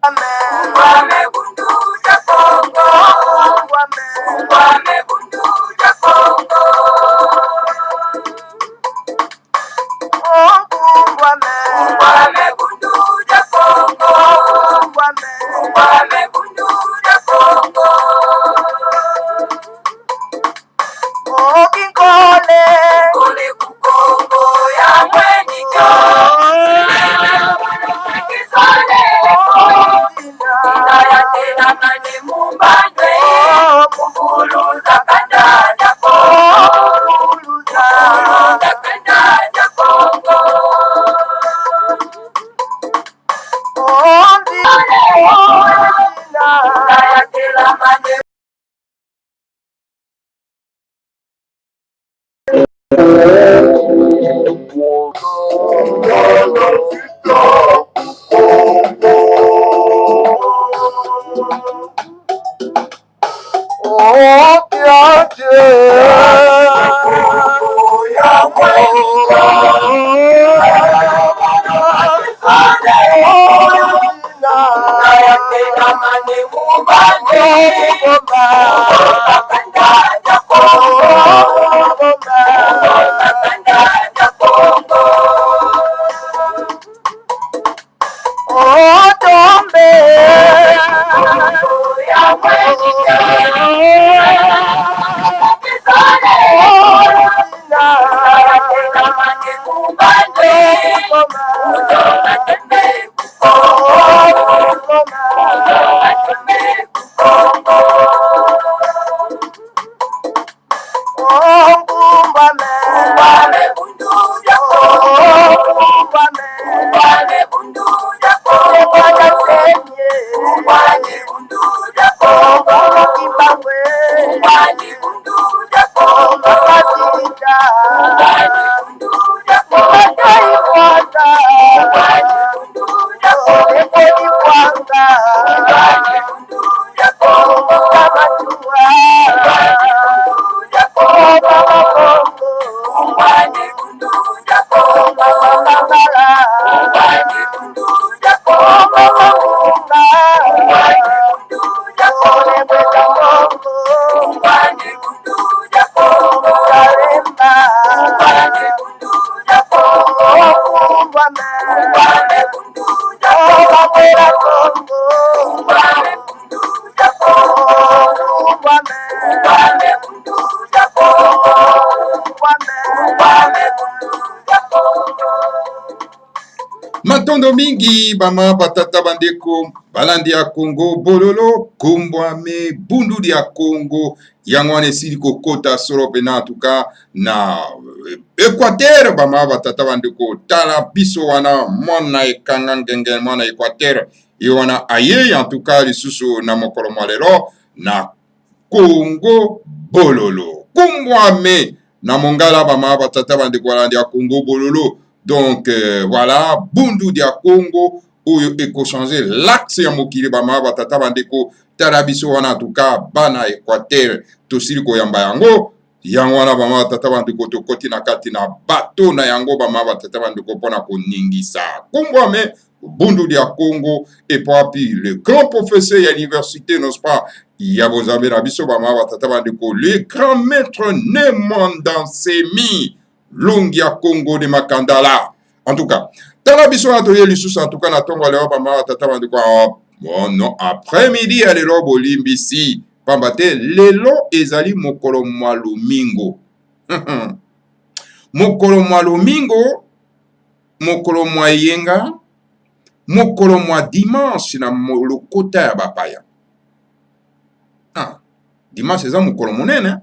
Ungwame bundu ya Kongo. Ungwame bundu ya Kongo. Ungwame bundu ya Kongo. Ungwame bundu ya Kongo. Kole kukongo ya mweni jo. Kisale ina ya tena mani mumbande. Mukuluza kandanya Kongo. Mukuluza kandanya Kongo. Ina ya tena mani Matondo mingi bama batata bandeko balandi ya Congo bololo kumbwame bundu ya Congo yangwane sili kokota solo pena tuka na Equateur bama batata bandeko tala biso wana mwana ekanga ngenge mwana Equateur wana aye en tout cas lisusu na mokolo mwalelo na Congo bololo kumbwame na mongala bama batata bandeko balandi ya Congo bololo. Donc voilà, bundu dia Congo oyo eko changer l'axe ya mokili bama batata bandeko tarabiso wana en tout cas bana Equateur tosili ko yamba yango wana bama batata bandeko to koti na kati na bato na yango bama batata bandeko pona ko ningisa kumbwame bundu dia Congo et puis le grand professeur à l'université n'est-ce pas ya bozambe na biso bama batata bandeko le grand maître Nemanda Semi Lungia Congo de Makandala. En tout cas, Talabiso Atoye Lissus, en tout cas, Natonga Léo Bama Tata Bandeko. Bon, non, après-midi, à l'élo Bolimbisi. Pambate, l'élo ezali mokolo mwalumingo. Mokolo mwalumingo, mokolo mwayenga, mokolo mwa dimanche na molokota ya bapaya. Ah, dimanche, c'est ça mokolo monene.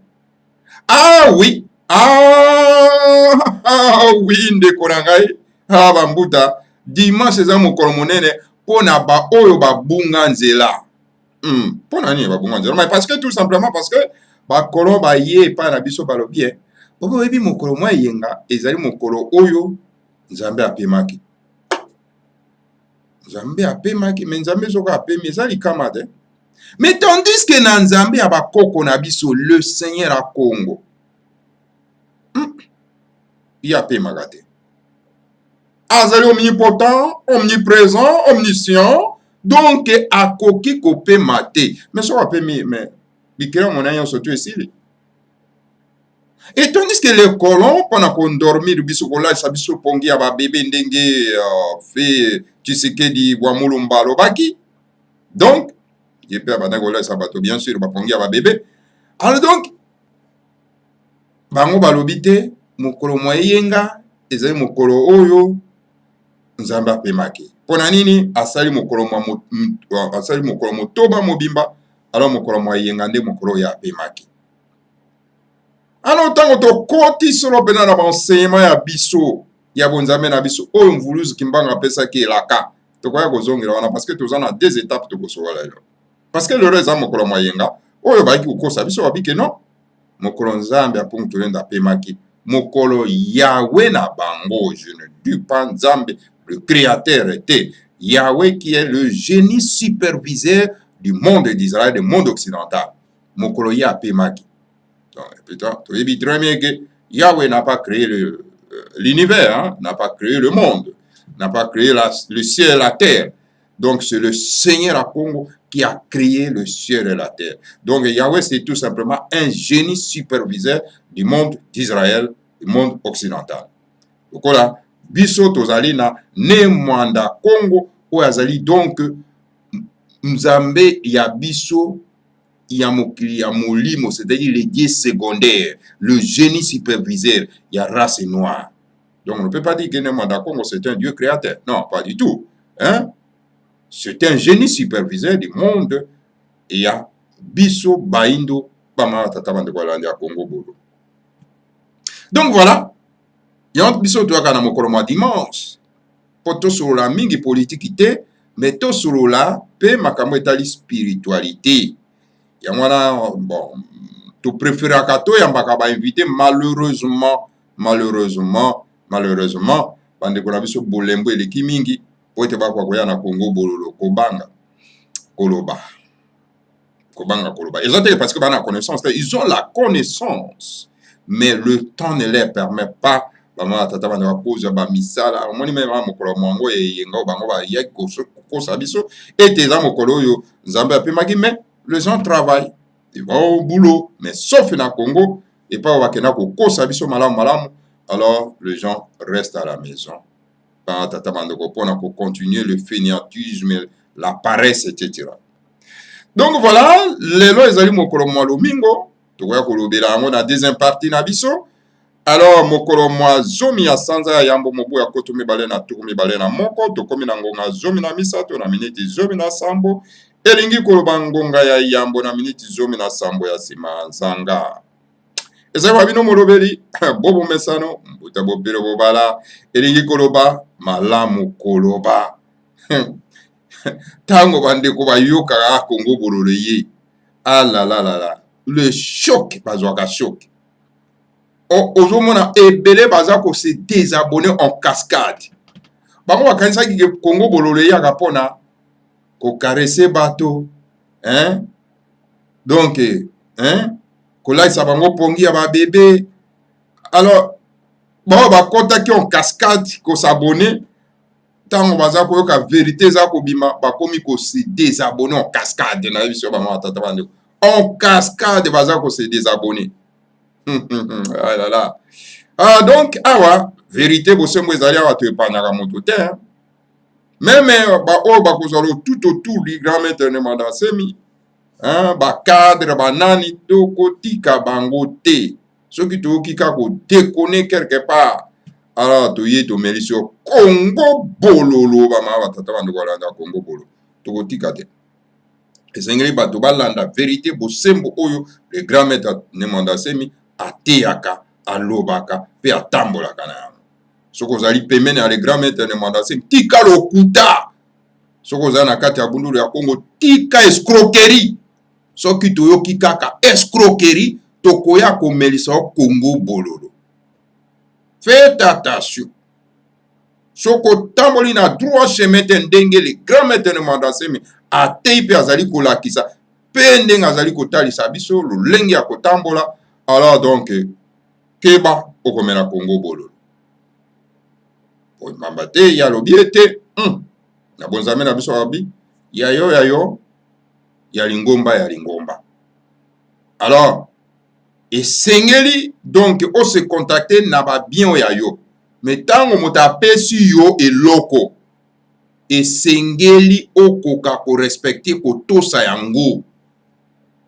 Ah oui. Ah oui ndeko na ngai bambuta dimanche eza mokolo monene pona ba oyo babunga nzela pona nini babunga nzela mais parce que tout simplement parce que bakolo baye pa na biso balobi obo yebi mokolo mwa yenga ezali mokolo oyo nzambe apemaki mais nzambe soko apemi eza likama te mais tandis que na nzambe ya bakoko na biso le Seigneur à Congo il a payé magate. Azali omnipotent, omniprésent, omniscient, donc akoki kopema te mais so apemi mais bikira mona nyonso tu esili. Et tandis que les colons, pendant qu'on dormit, biso kolalisa biso pongi ya babebe ndenge fe Tshisekedi Bwamulumba lobaki. Donc, je peux abanda kolalisa bato bien sûr bapongi ya babebe. Alors donc, bango balobi te mokolo mwa yenga ezali mokolo oyo Nzambe apemaki. Pona nini asali mokolo motoba mobimba, alors mokolo mwa yenga nde mokolo ya apemaki. Alors tango tokoti solo pena na enseignement ya biso ya bonzambe na biso oyo mvuluzu kimbanga apesaki elaka tokoya kozongela wana parce que toza na deux étapes tokosokola lelo. Parce que lelo eza mokolo mwa yenga oyo bayaki kokosa biso babike non mokolo Nzambe apungu tolenda apemaki mokolo Yahweh na bango, je ne dis pas Nzambe le créateur était Yahweh qui est le génie superviseur du monde d'Israël, du monde occidental. Mokolo ya apemaki. Putain, tu dis très bien que Yahweh n'a pas créé l'univers, hein, n'a pas créé le monde, n'a pas créé le ciel et la terre. Donc c'est le Seigneur à Congo qui a créé le ciel et la terre. Donc Yahweh c'est tout simplement un génie superviseur du monde d'Israël, du monde occidental. Donc voilà, biso tozali na ne mwanda Congo oyo azali donc Nzambe ya biso ya mokili ya molimo, c'est-à-dire le dieu secondaire, le génie superviseur, il y a race noire. Donc on ne peut pas dire que Nemanda Congo c'est un dieu créateur. Non, pas du tout. Hein? C'est un génie superviseur du monde et il y a biso baindo pama tatabande kwalandi ya Congo bolo. Donc voilà, il y a un biso to kana mokolo mwa dimanche. Poto sur la mingi politique te, mais to sur la pe makambo etali spiritualité. Ya mwana bon to préféraka to yambaka ba invité malheureusement bandeko na biso bolembo eleki mingi po ete bakwa koya na Congo bololo kobanga koloba. Ils parce que bana connaissance, ils ont la connaissance mais le temps ne leur permet pas. Bama tata bana cause ba misala moni même mokolo mwango yenga bango ba yek ko sabiso et tes mokolo yo Nzambe apemaki mais les gens travaillent, ils vont au boulot, mais sauf dans le Congo, et pas au Wakena Koko, Sabiso Malam Malam, alors les gens restent à la maison. Pour continuer le fainéantisme, la paresse, etc. Donc voilà, les lois, ils allaient mokolo mwa lomingo, tu vois, kolobela on a deuxième partie na biso. Alors mokolo mwa zomi ya sanza ya yambo mobu ya koto mibale na turu mibale na moko, to komi na ngonga zomi na misato na miniti zomi na sambo. Elingi koloba ngonga ya yambo na miniti zomi na sambo ya sima nzanga. Eza wabino molobeli bobo mesano mbuta bobelo bobala elingi koloba malamu koloba. Tango bandeko bayoka ka Congo bololo ye. Ah la la la la. Le choc bazwaka choc. Ozomona ebele baza ko se désabonner en cascade. Bango bakanisa ki Congo bololo ye akapona ko caresser bateau, hein? Donc, hein? Kola isa bango pongi ya ba bébé. Alors, bon, ba contacter en cascade ko s'abonner. Tango baza ko yoka vérité za ko bima, ba komi ko se désabonner en cascade na biso ba ma tata bande. En cascade baza ko se désabonner. Ah là là. Ah donc, awa, vérité bo sembo ezali awa to epanyaka moto te, hein? Même ba o ba kozalo tout autour du grand maître Nemanda Semi, hein, ba cadre ba nani to kotika bango te. Ce qui to kika ko déconner quelque part. Alors to ye to melisio Congo bololo ba ma tata bande ko landa Congo bololo. To kotika te. Esengeli ba to balanda vérité bo sembo oyo le grand maître Nemanda Semi ateyaka alobaka pe atambolaka na. Soko zali pemene ale grand maître ne mandase tika lokuta soko zali na kati ya bundulu ya Congo tika escroquerie soki toyoki kaka escroquerie tokoya komelisa Congo bololo. Faites attention soko tamboli na droit chemin te ndenge le grand maître ne mandase mi atei pe azali kolakisa pe ndenge azali kotalisa biso lolenge ya kotambola. Alors donc keba okomela Congo bololo. Mambate ya lobi ete na bonzame na biso abi yayo ya lingomba. Alors esengeli donc o se contacter na ba bien yayo, mais tango moto apesi yo eloko esengeli okoka ko respecter kotosa yango.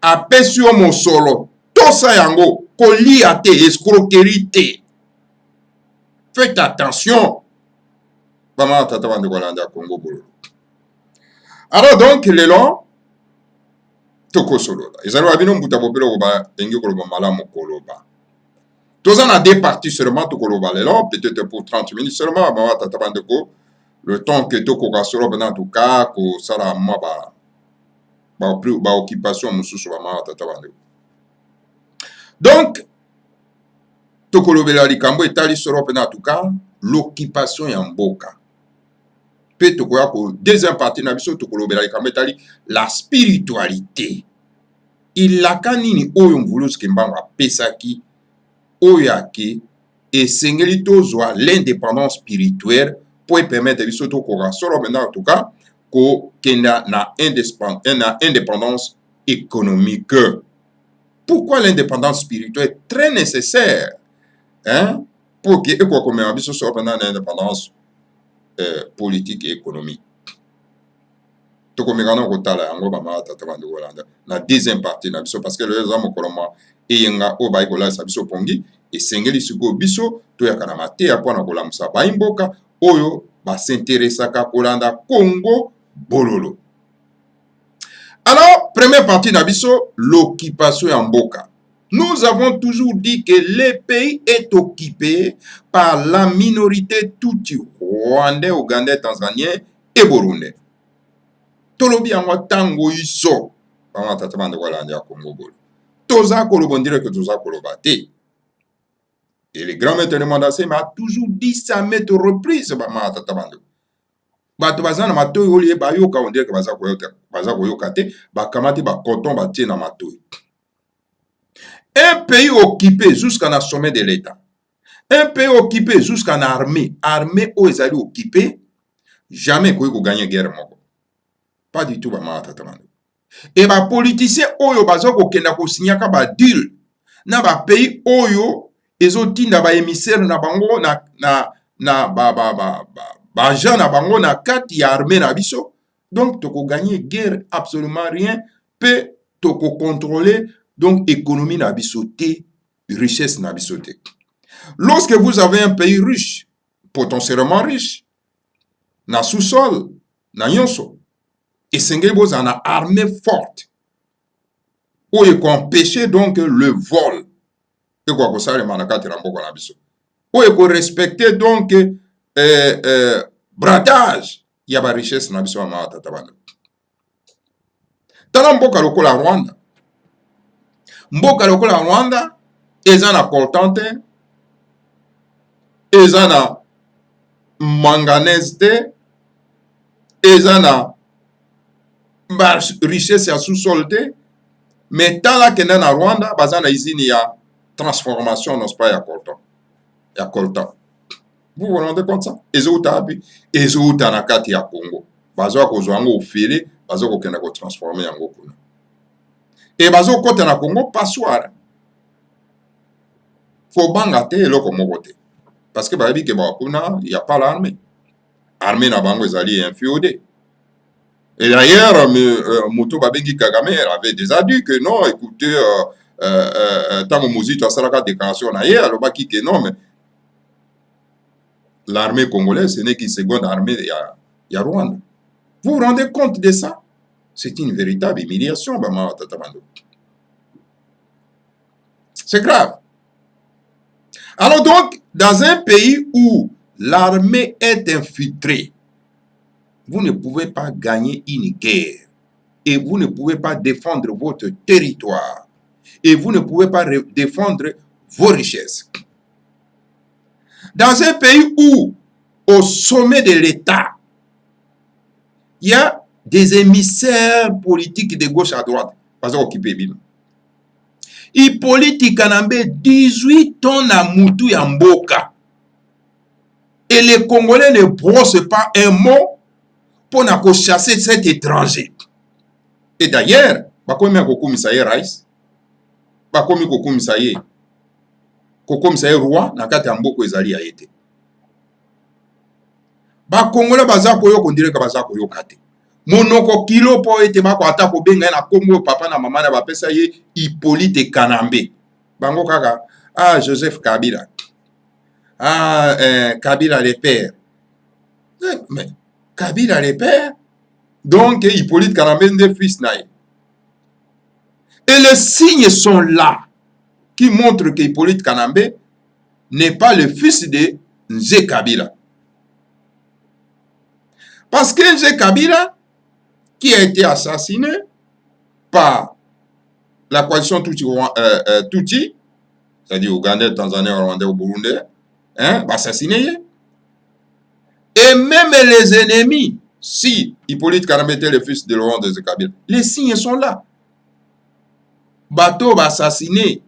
Apesi yo mosolo tosa yango, kolia te, escroquerie te. Faites attention. Bama tata bande kolanda Congo bolo. Alors donc lelo toko solola. Ezalo abino mbuta bopelo koba engi koloba malamu koloba. Toza na deux parties seulement toko loba lelo, peut-être pour 30 minutes seulement. Bama tata bande ko le temps que toko kasolo en tout cas ko sala ma ba occupation mususu bama tata bande. Donc toko lobela likambo etali solo en tout cas l'occupation ya mboka. Pe tokoya ko deuxième partie na biso tokolobela likambo etali la spiritualité. Ilaka nini oyo mvulusi Kimbangu apesaki oyo ake esengeli tozwa l'indépendance spirituelle pour permettre biso tokoka solo maintenant en tout cas ko kenda na indépendance économique. Pourquoi l'indépendance spirituelle est très nécessaire, hein, pour que eko komema biso solo pendant l'indépendance politique et économique. Tokomekana kotala yango bama tata bande kolanda na deuxième partie na biso parce que le zamo koloma eyenga o ba ikola sa biso pongi esengeli siko biso toyaka na mateya pona kolamusa baimboka oyo basinteresaka kolanda Congo bololo. Alors première partie na biso l'occupation ya mboka. Nous avons toujours dit que le pays est occupé par la minorité Tutsi, Rwandais, Ougandais, Tanzaniens et Burundais. Tolobi yango tango iso. Bama tata bande kolanda ya Congo bolo. Toza kolobondire que toza kolobate. Et le grand maître de Mandase m'a toujours dit ça maintes reprises bama tata bande. Bato bazana matoyi olie bayoka on dirait que baza koyoka te, bakamati ba coton batie na matoyi. Un pays occupé jusqu'à la sommet de l'État. Un pays occupé jusqu'à l'armée. Armée où ils allaient occuper, jamais qu'on gagner guerre. Pas du tout. Et les politiciens, oyo bazo ko kenda ko signaka ba deal. Na ba pays oyo ezotinda ba émissaire na bango na ba gens na bango na kati ya armée na biso. Donc toko gagner guerre absolument rien. Peut toko contrôler donc économie na bisoté, richesse na bisoté. Lorsque vous avez un pays riche, potentiellement riche, na sous-sol, na nyonso, et sengeli boza na armée forte, où il empêcher donc le vol, et quoi que ça, les manakati ramboko na biso, où il respecter donc bradage, il y a ba richesse na biso ma tatabanda. Talamboka lokola Rwanda. Mboka lokola Rwanda, eza na coltan te, eza na manganèse te, eza na richesse ya sous-sol te, mais tala kende na Rwanda, baza na usine ya transformation, n'est-ce pas, ya coltan. Ya coltan. Vous vous rendez compte ça? Ezouta api, ezouta na kati ya Congo. Bazo kozwa yango ofele, bazo kokenda ko transformer yango kuna. Et bazo kote na Congo passoire. Faut bangate eloko moko te. Parce que bayebi ke bakuna, il y a pas l'armée. Armée na bango ezali inféodé. Et d'ailleurs, Moto Babengi Kagame avait déjà dit que non, écoutez, tant Mouzito a salaka déclaration naïe, alors bah qui que non, mais l'armée congolaise, ce n'est qu'une seconde armée de Rwanda. Vous vous rendez compte de ça? C'est une véritable humiliation, Bama Tatabando. C'est grave. Alors donc, dans un pays où l'armée est infiltrée, vous ne pouvez pas gagner une guerre et vous ne pouvez pas défendre votre territoire et vous ne pouvez pas défendre vos richesses. Dans un pays où, au sommet de l'État, il y a des émissaires politiques de gauche à droite, parce qu'ils Hippolyte Kanambe, 18 tonnes à Moutou Yamboka. Et les Congolais ne brossent pas un mot pour chasser cet étranger. Et d'ailleurs, bakomi kokumisa ye rais, bakomi kokumisa ye roi na kati ya mboka ezali ya ete. Ba Congolais baza koyoka ndireka baza koyoka te. Monoko kilo po ete bako ata ko benga na kombo papa na mama na bapesa ye Hippolyte Kanambe. Bango kaka Joseph Kabila. Kabila le père. Mais Kabila le père. Donc Hippolyte Kanambe de fils naï. Et les signes sont là qui montrent que Hippolyte Kanambe n'est pas le fils de Nzé Kabila. Parce que Nzé Kabila, qui a été assassiné par la coalition Tutsi, c'est-à-dire Ougandais, Tanzaniens, Rwandais ou Burundais, assassiné. Et même les ennemis, si Hippolyte Kanambe était le fils de Laurent Nzé Kabila, les signes sont là. Bateau assassiné,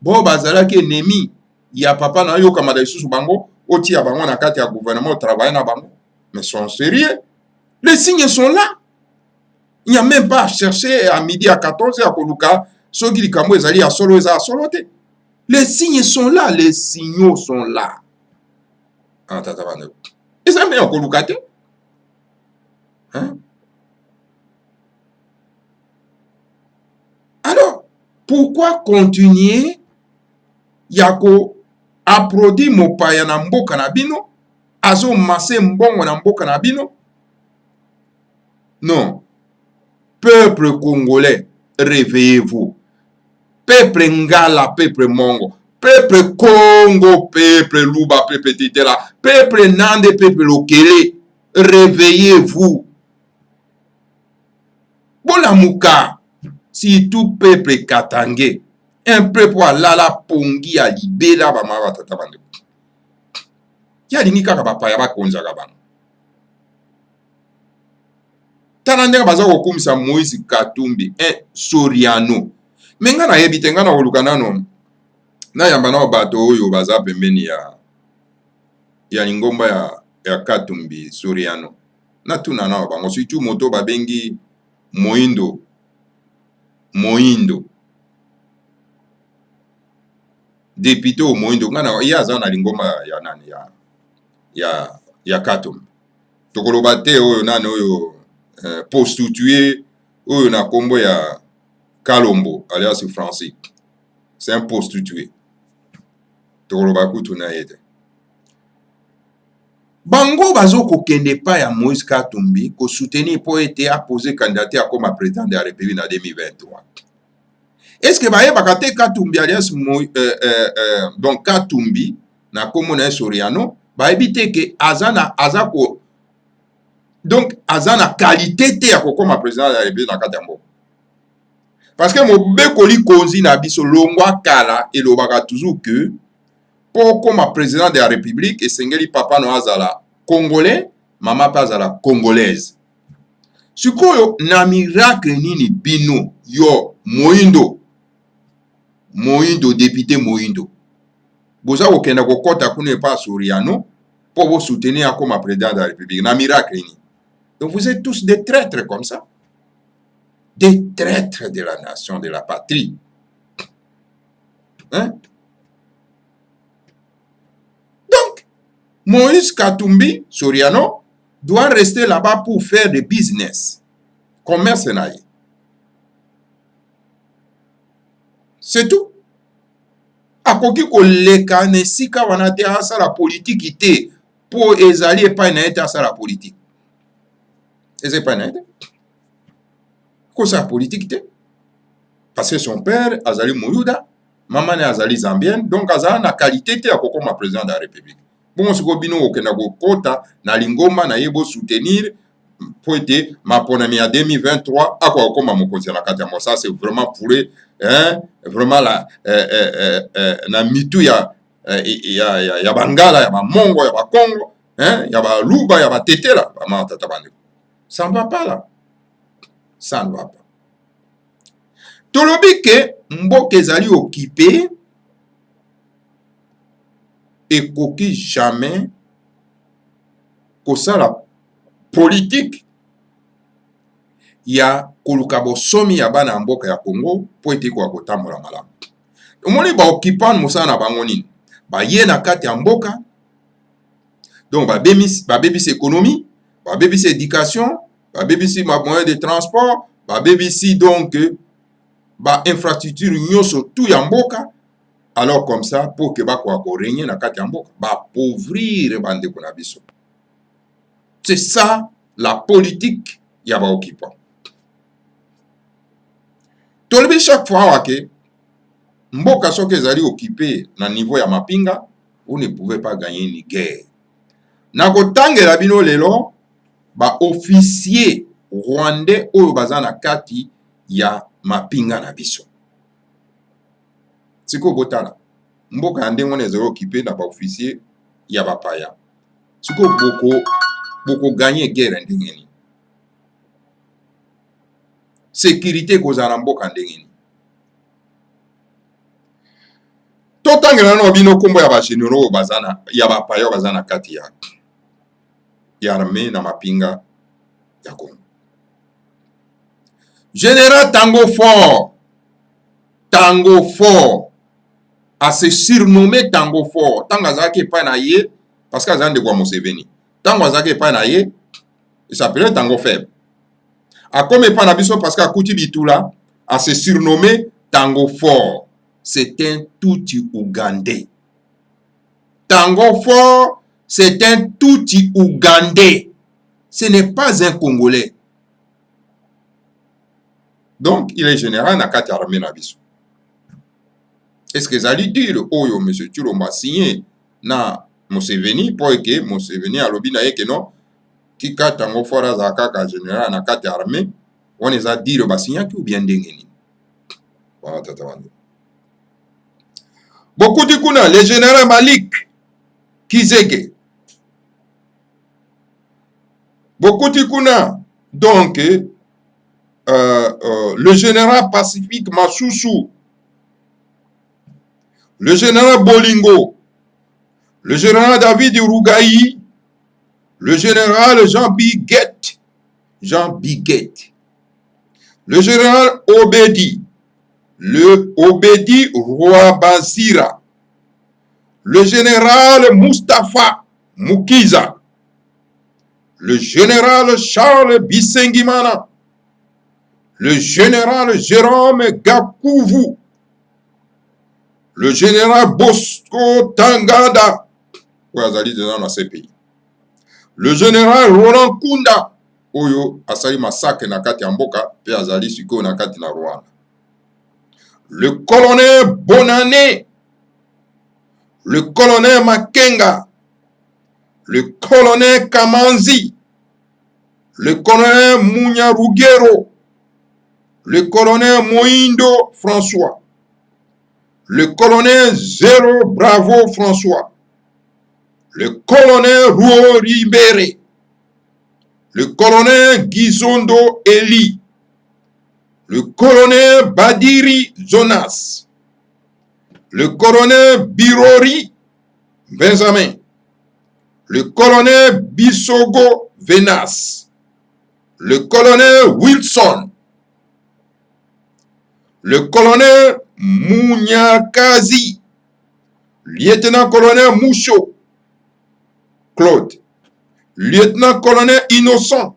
bon bazalaki ennemi, il y a papa na yo kamada isusu bango, oti ya bango na kati ya gouvernement travailler na bango. Mais sont sérieux. Les signes sont là. Il n'y a même pas à chercher à midi à 14h à Koluka, ceux qui likambo ezali à solo eza solote. Les signes sont là, les signaux sont là. Ah tata bande. Et ça met en Koluka te. Hein? Alors, pourquoi continuer yako aprodi mopaya na mboka na bino, azo masse mbongo na mboka na bino? Non. Peuple congolais, réveillez-vous. Peuple Ngala, peuple Mongo, peuple Congo, peuple Luba, peuple Titela, peuple Nande, peuple Okele, réveillez-vous. Bolamuka, si tout peuple Katangé, un peuple à Lala Pongi à Libéla, Bamava Tatabande. Yalinика Kabapaya Konzagaban. Tanandeka baza kokumisa Moïse Katumbi Soriano. Menga na yebite nga na olukana no na yamba na bato oyo baza pembeni ya lingomba ya Katumbi Soriano. Na tuna na bango surtout moto babengi Moindo. Député o Moindo nga na yaza na lingomba ya nani ya Katumbi. Tokoloba te oyo nani oyo prostitué oyo na kombo ya Kalombo alias Francis. C'est un prostitué. Tokoloba kutu na yete. Bango bazo kokende pa ya Moïse Katumbi ko soutenir pour être apposé candidat comme président de la République en 2023. Est-ce que baye bakate Katumbi alias donc Katumbi na kombo na Soriano ba ebite ke azako donc azana qualité te ya kokoma président de la République na katambo. Parce que mobekoli konzi na biso longwa kala elobaka toujours que pour comme président de la République esengeli papa no azala congolais, mama pa azala congolaise. Sikoyo na miracle nini bino yo Moindo député Moindo. Boza okenda kokota kune pa Soriano pour vous soutenir comme président de la République. Na miracle nini. Donc vous êtes tous des traîtres comme ça. Des traîtres de la nation, de la patrie. Hein? Donc, Moïse Katumbi Soriano doit rester là-bas pour faire des business. Commerce naïe. C'est tout. Akoki koleka nesika wanate asa la politique ite pour ezali epai na ete asa la politique. Et c'est pas net. Quoi ça politique te? Parce que son père azali Mouyouda, maman azali zambienne, donc azali na qualité te akoko ma président de la République. Bon siko bino okenda ko kota na lingomba na yebo soutenir pour être ma ponami en 2023 akwa koma mokonzi na kati ya mo. Ça c'est vraiment pourri, hein, vraiment la na mitu ya Bangala, ya Mongo, ya Congo, hein, ya ba Luba, ya ba Tetela, ba tata bande. Ça ne va pas là. Ça ne va pas. Tolobi ke mboka ezali occupé et koki jamais kosala politique ya koluka bosomi ya bana mboka ya Congo po ete kwa kotambola malamu. Omoni ba occupant mosala na bango nini? Baye na kati ya mboka, donc babebisi économie, babebisi éducation, babebisi moyen de transport, babebisi donc ba infrastructure nyonso tout ya mboka. Alors comme ça, pour que bakwa ko régner na kati ya mboka, ba pauvrir bandeko na biso. C'est ça la politique ya ba occupant. Tolobi chaque fois wake mboka soki ezali occupé na niveau ya mapinga, vous ne pouvez pas gagner ni guerre. Na kotangela bino lelo ba officier rwandais oyo baza na kati ya mapinga na biso. Siko botala mboka ya ndenge wana ezali occupé na ba officier ya bapaya. Siko boko gagner guerre ndenge nini? Sécurité kozala mboka ndenge nini? Totangela no bino kombo ya ba généraux bazana ya bapaya bazana kati ya armée na mapinga ya Congo. Général Tango Fort a se surnommé Tango Fort. Tango azaki pa na ye parce que azande kwa Museveni. Tango azaki pa na ye, il s'appelait Tango Faible. A comme pa na biso parce que akuti bitula a se surnommé Tango Fort. C'est un Tutsi ougandais. Tango Fort, c'est un Tutsi ougandais. Ce n'est pas un Congolais. Donc, il est général na kati armée na biso. Est-ce que ça lui dire, oyo, monsieur Chilomba signé na Museveni, pour que Museveni a lobi na ye que non, ki Tango Fort azaka ka général na kati armée, on les a dit ba signé ou bien dengeni. Voilà, tatawande. Beaucoup de kuna, le général Malik Kizege. Beaucoup de kuna, donc, le général Pacifique Masusu, le général Bolingo, le général David Rougaï, le général Jean Biguet, le général Obedi, le Obedi Rwabazira, le général Mustapha Mukiza, le général Charles Bisengimana, le général Jérôme Gakouvou, le général Bosco Tangada, le général Roland Kunda, oyo asali massacre na kati ya mboka pe azali siko na kati na Rwanda. Le colonel Bonane, le colonel Makenga, le colonel Kamanzi, le colonel Munyarugero, le colonel Moindo François, le colonel Zéro Bravo François, le colonel Rouo Ribere, le colonel Gizondo Eli, le colonel Badiri Jonas, le colonel Birori Benjamin, le colonel Bisogo Venas, le colonel Wilson, le colonel Mounyakazi, lieutenant-colonel Moucho Claude, lieutenant-colonel Innocent,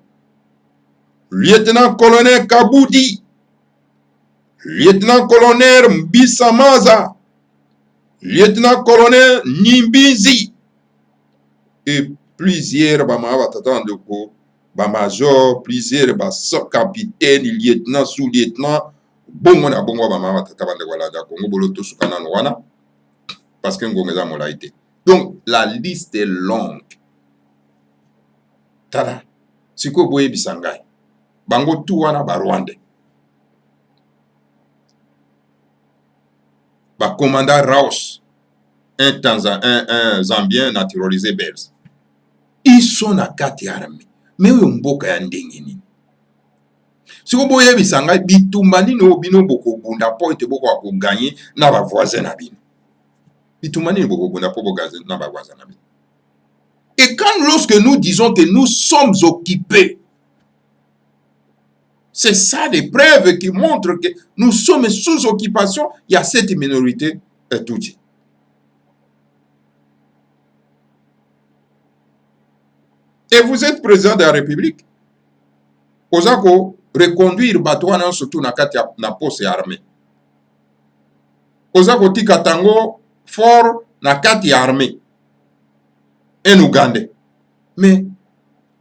lieutenant-colonel Kaboudi, lieutenant-colonel Mbisamaza, lieutenant-colonel Nimbizi, et plusieurs major, plusieurs capitaines, lieutenants, sous-lieutenants, bongo na bongo bama tata bande wala da Congo bolo to sukana no wana parce que ngongeza mola été. Donc la liste est longue. Tala siko boye bisangai bango tu wana ba Rwandais, ba commandant Raos, un Zambien naturalisé belge, ils sont na kati armée mais oyo mboka ya ndenge nini? Si vous voyez bisanga bitumbani no bino boko bunda po ete boko ko gagner na ba voisin na bino. Bitumbani boko bunda po boko gagner na ba voisin na bino. Et quand lorsque nous disons que nous sommes occupés, C'est ça des preuves qui montrent que nous sommes sous occupation. Il y a cette minorité Tutsi. Et vous êtes président de la République. Osako reconduire Batouana surtout na kati na poste armée. Osako tika tango fort na kati armée. En Ougandais. Mais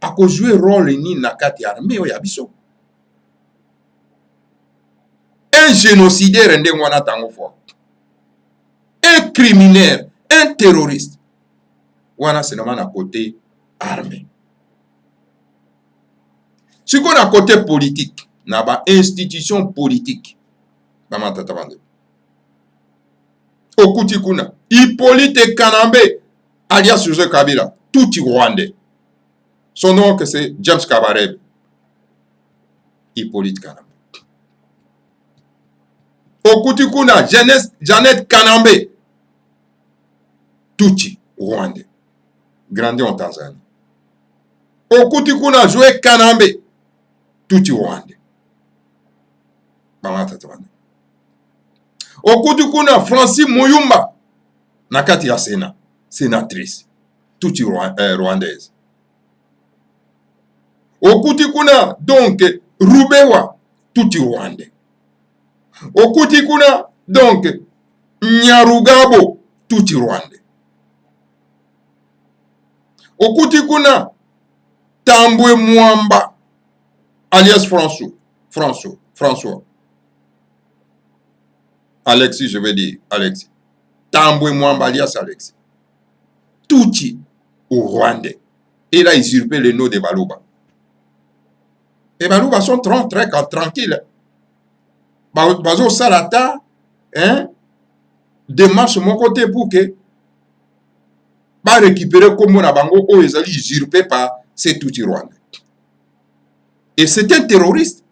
à cause jouer rôle ni na kati armée oya biso. Un génocidaire ndenge wana tango fort. Un criminel, un terroriste. Wana c'est normalement à côté armée. Ce qu'on a côté politique, n'a pas institution politique. Okuti kuna, Hippolyte Kanambe, alias Joseph Kabila, tout Rwandais. Son nom c'est James Kabarebe. Hippolyte Kanambe. Okuti kuna, Janet Kanambe, tout Rwandais. Grandi en Tanzanie. Okuti kuna, Joël Kanambe, tout Rwandais. Okuti kuna Francis Muyumba nakati ya Sénat, sénatrice, tout rwandaise. Okuti kuna donc Rubewa, tout rwandais. Okuti kuna donc Nyarugabo, tout rwandais. Okuti kuna Tambwe Mwamba alias François. Alexis, je vais dire, Alexis. Tambwe Mwamba alias Alexis. Touti au Rwandais. Et là, il usurpé le nom de Baluba. Et Baluba sont très tranquilles. Bazo Salata, hein, démarche mon côté pour que ba récupérer comme on a bango, oh, ils allaient usurper par ces Touti Rwandais. Et c'est un terroriste.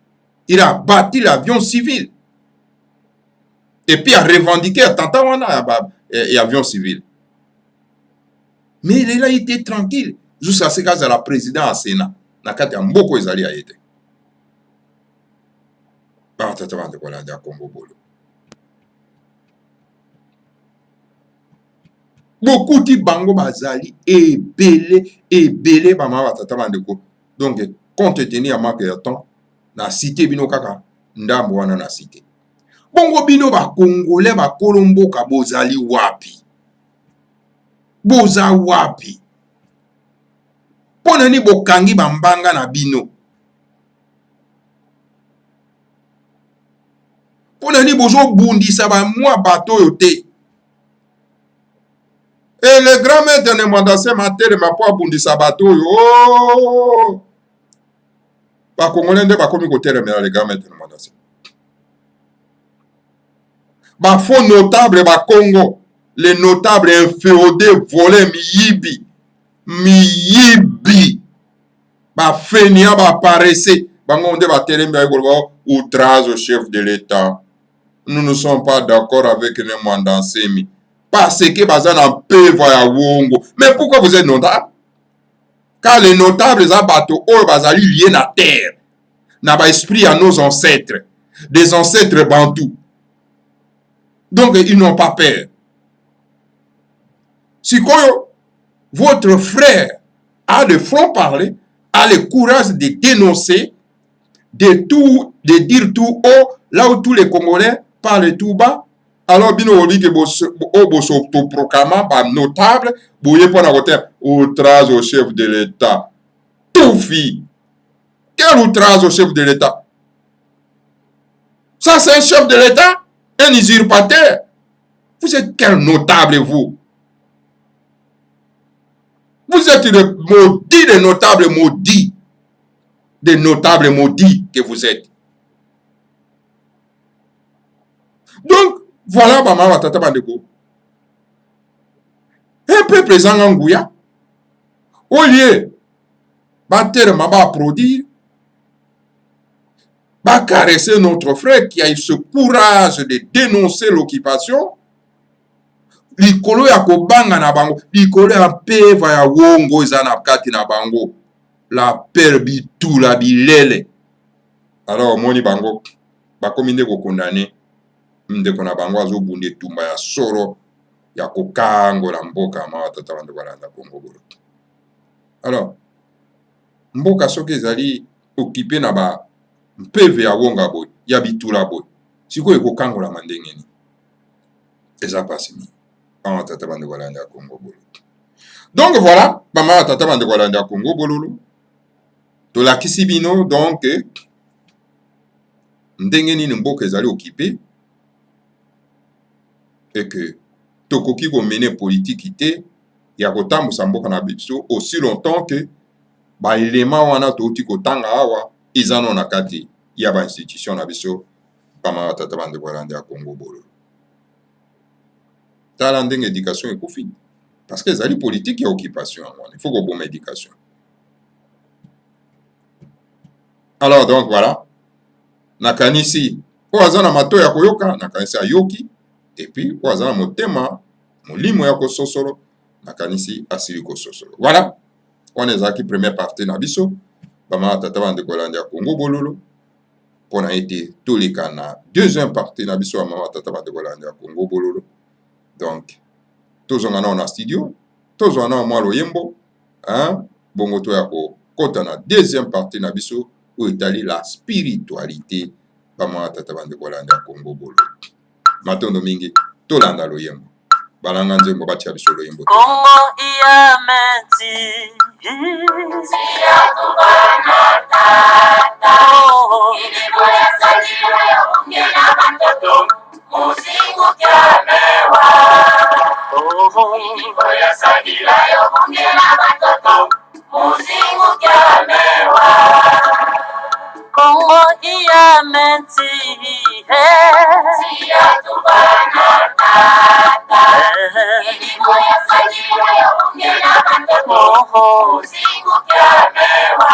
Il a bâti l'avion civil. Et puis il a revendiqué attentat et avion civil. Mais il a été tranquille jusqu'à ce qu'il y ait la présidente à Sénat. Il y a beaucoup de gens qui beaucoup de bango bazali et belé donc compte tenu à manque de temps na cité bino kaka ndambo wana na cité bongo bino ba congolais ba kolombo ka bozali wapi boza wapi pona ni bokangi bambanga na bino pona ni bozo bundisa ba mwa bato yote. Et le grand maître ne mandasse matere ma po bundisa bato yo. Oh! Ba congolais nde ba komi ko telemela le grand maître ne mandasse. Ba faux notable ba Congo, les notables inféodés volés miyibi. Ba fenia ba paresse, ba ngonde ba telemela ko outrage au chef de l'État. Nous ne sommes pas d'accord avec les mandansemi. Parce que bazana peva ya wongo. Mais pourquoi vous êtes notable? Car les notables les bateaux oh bazali liés na terre. Na ba esprit à nos ancêtres, des ancêtres bantous. Donc ils n'ont pas peur. Si votre frère a le franc-parler, a le courage de dénoncer, de dire tout haut, là où tous les Congolais parlent tout bas, alors bino obi que boso proclamant par notable, bouillé pour la outrage au chef de l'État. Tout fit. Quel outrage au chef de l'État? Ça c'est un chef de l'État? Un usurpateur? Vous êtes quel notable vous? Vous êtes le maudit des notables maudits. Des notables maudits que vous êtes. Donc, voilà, maman, watata bandeko. Un peu présent en Gouya. Au lieu, battre maba produire, va caresser notre frère qui a eu ce courage de dénoncer l'occupation. Likolo ya kobanga na bango, likolo ya peva ya wongo ezana kati na bango. La perbitu la bilele. alors omoni bango bakomi nde kokondane ndeko na bango azobunda etumba ya soro ya kokangola mboka mawa tata bandeko balanda Congo bolo. Alors mboka soki ezali okipe na ba mpeve ya wonga boye ya bitula boye sikoyo ekokangolama ndenge nini eza pasi mingi mawa tata bandeko balanda Congo bolo. Donc voilà bamawa tata bandeko balanda Congo bololo tolakisi bino donc ndenge nini mboka ezali okipe et que tokoki komene politiki te ya kotambusa mboka na biso aussi longtemps que baelema wana touti kotanga awa eza no na kati ya bainstitution na biso bamawa tata bandeko balanda ya Congo bolo. Tala ndenge éducation ekofi parce que ezali politique ya occupation yango wana il faut koboma éducation. Alors donc voilà nakanisi oyo aza na mato ya koyoka nakanisi ayoki epuis oyo aza na motema molimo ya kososolo nakanisi asili kososolo. Voilà wana ezalaki première partie na biso bamawa tata bandeko balanda ya Congo bololo mpona ete toleka na deuxième partie na biso bamawa tata bandeko balanda ya Congo bololo. Donc tozonga nao na studio tozonga nao mwa loyembo bongo to ya kokota na deuxième partie na biso oyo etali la spiritualité bamawa tata bandeko balanda ya Congo bolo. Matondo mingi tolanda loyembo balanga nzembo batia biso loyembo Congo iya menti siya tubana tata ilivyo ya sajili ya ungena bantoto musingu kyamewa ilivyo ya sajili ya ungena bantoto musingu kyamewa Congo iya menti siya tubana tata ilivyo ya sajili ya ungena bantoto musingu kyamewa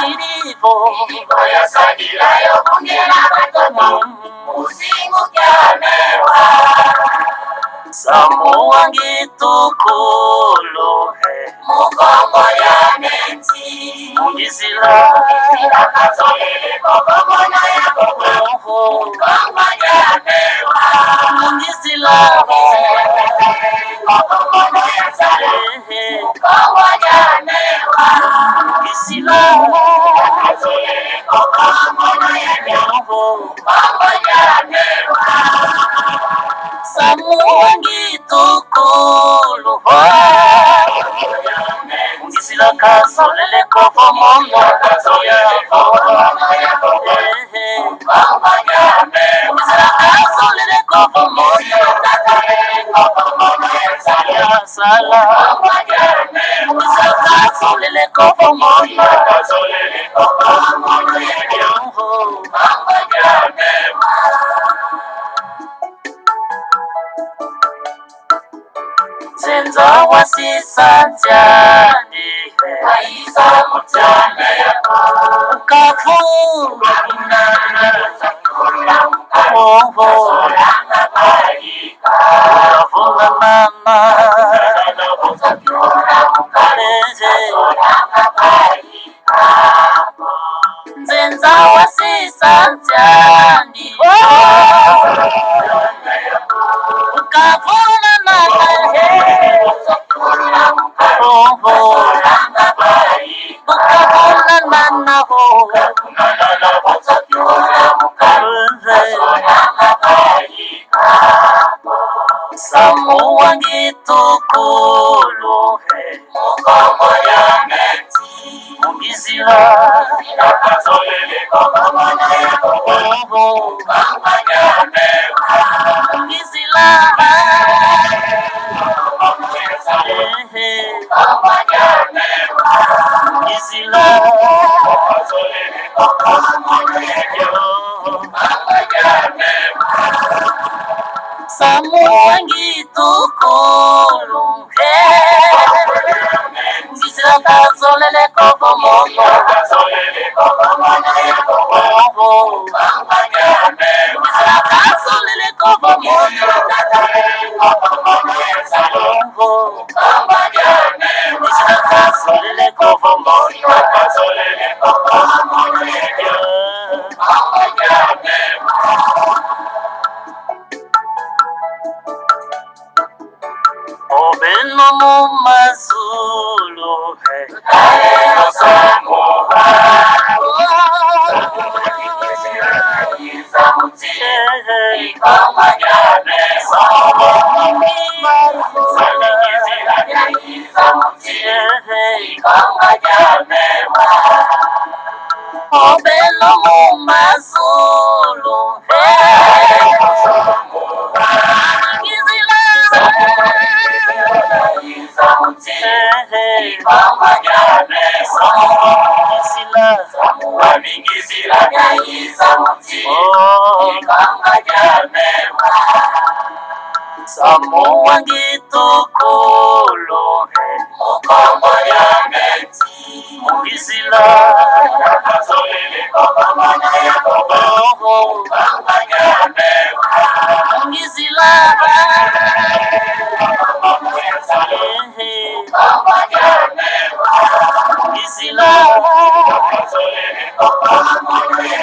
ilivyo ya sajili ya ungena bantoto musingu kyamewa Samuangi tukulu Mukongo ya menti Mungizila Kazolele Kokomono ya Kokomo Mukongo ya mewa Mungizila Kokomono ya sale Mukongo ya mewa Mungizila Kazolele Kokomono ya mewa Mukongo ya mewa Samuangi tukulu Mungizila kazolele kokomono ya kokomono ya kokomo Mungizila kazolele kokomono ya sala Mungizila kazolele kokomono ya Zenza wasisa ntiani Waisa mutiane Ukafu Solanga baika Ukafunga mama Solanga baika Zenza wasisa ntiani Ukafuna mama Ukafuna mama Samuangi tukulu Mukongo ya menti Mungizila Kazolele kokomono ya kokomo Mukongo ya mewa Mungizila Kokomono ya sale Mukongo ya mewa Mungizila Kazolele kokomono ya Mukongo ya mewa Samuangi tukulu Mungizila kazolele kokomono ya kokomo Mungizila kazolele kokomono ya sala Mungizila kazolele kokomono ya mu mazulu tutale osamuha Iza mutie ikoma jane Iza mutie ikoma jane Obelo mu mazulu Iza mutie ikoma jane Wabingizira Iza mutie ikoma jane Samu wangitukulu Mukombo ya meti Mungizila Nakazolele kokomona ya kokoho Kamba nyame Mungizila Kokomo ya salehe Kamba nyame Mungizila Nakazolele kokomona ya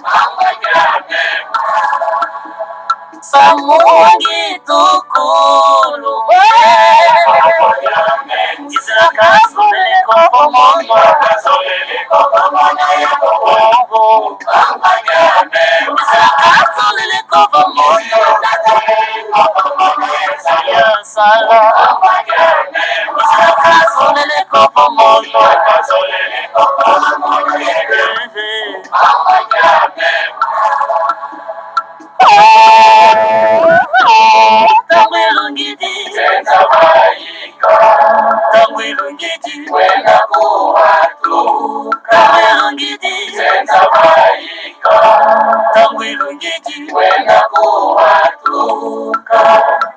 Kamba nyame Samungi tukulu Isla kasolele kokomono Kasolele kokomono ya kokomo Kamba nyame Isla kasolele kokomono Kasolele kokomono ya sala Kamba nyame Isla kasolele kokomono Kasolele kokomono ya Kamba nyame Tangwilungiti Senza maika Tangwilungiti Wenda kuwatu Tangwilungiti Senza maika Tangwilungiti Wenda kuwatu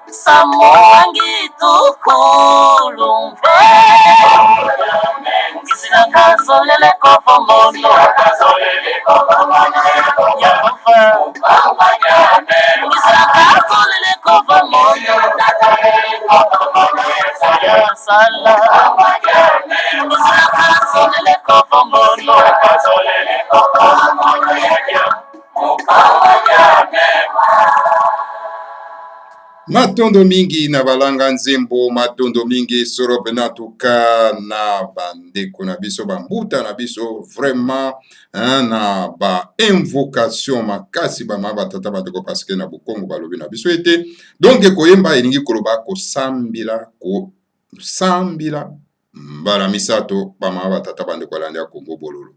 Samuangi tukulumbe Kisina kasolele kofomono Kasolele kofomono ya Kamba nyame Kisina kasolele kofomono Kasolele kofomono ya sala Kamba nyame Kisina kasolele kofomono Kasolele kofomono ya Kamba nyame Matondo mingi na balanga nzembo, matondo mingi sorope na tuka na bandeko na biso bambuta na biso vraiment na ba invocation makasi ba maba tata bandeko parce que na bukongo balobi na biso ete donc koyemba elingi koloba ko sambila mbala misato ba maba tata bandeko landa Kongo bololo.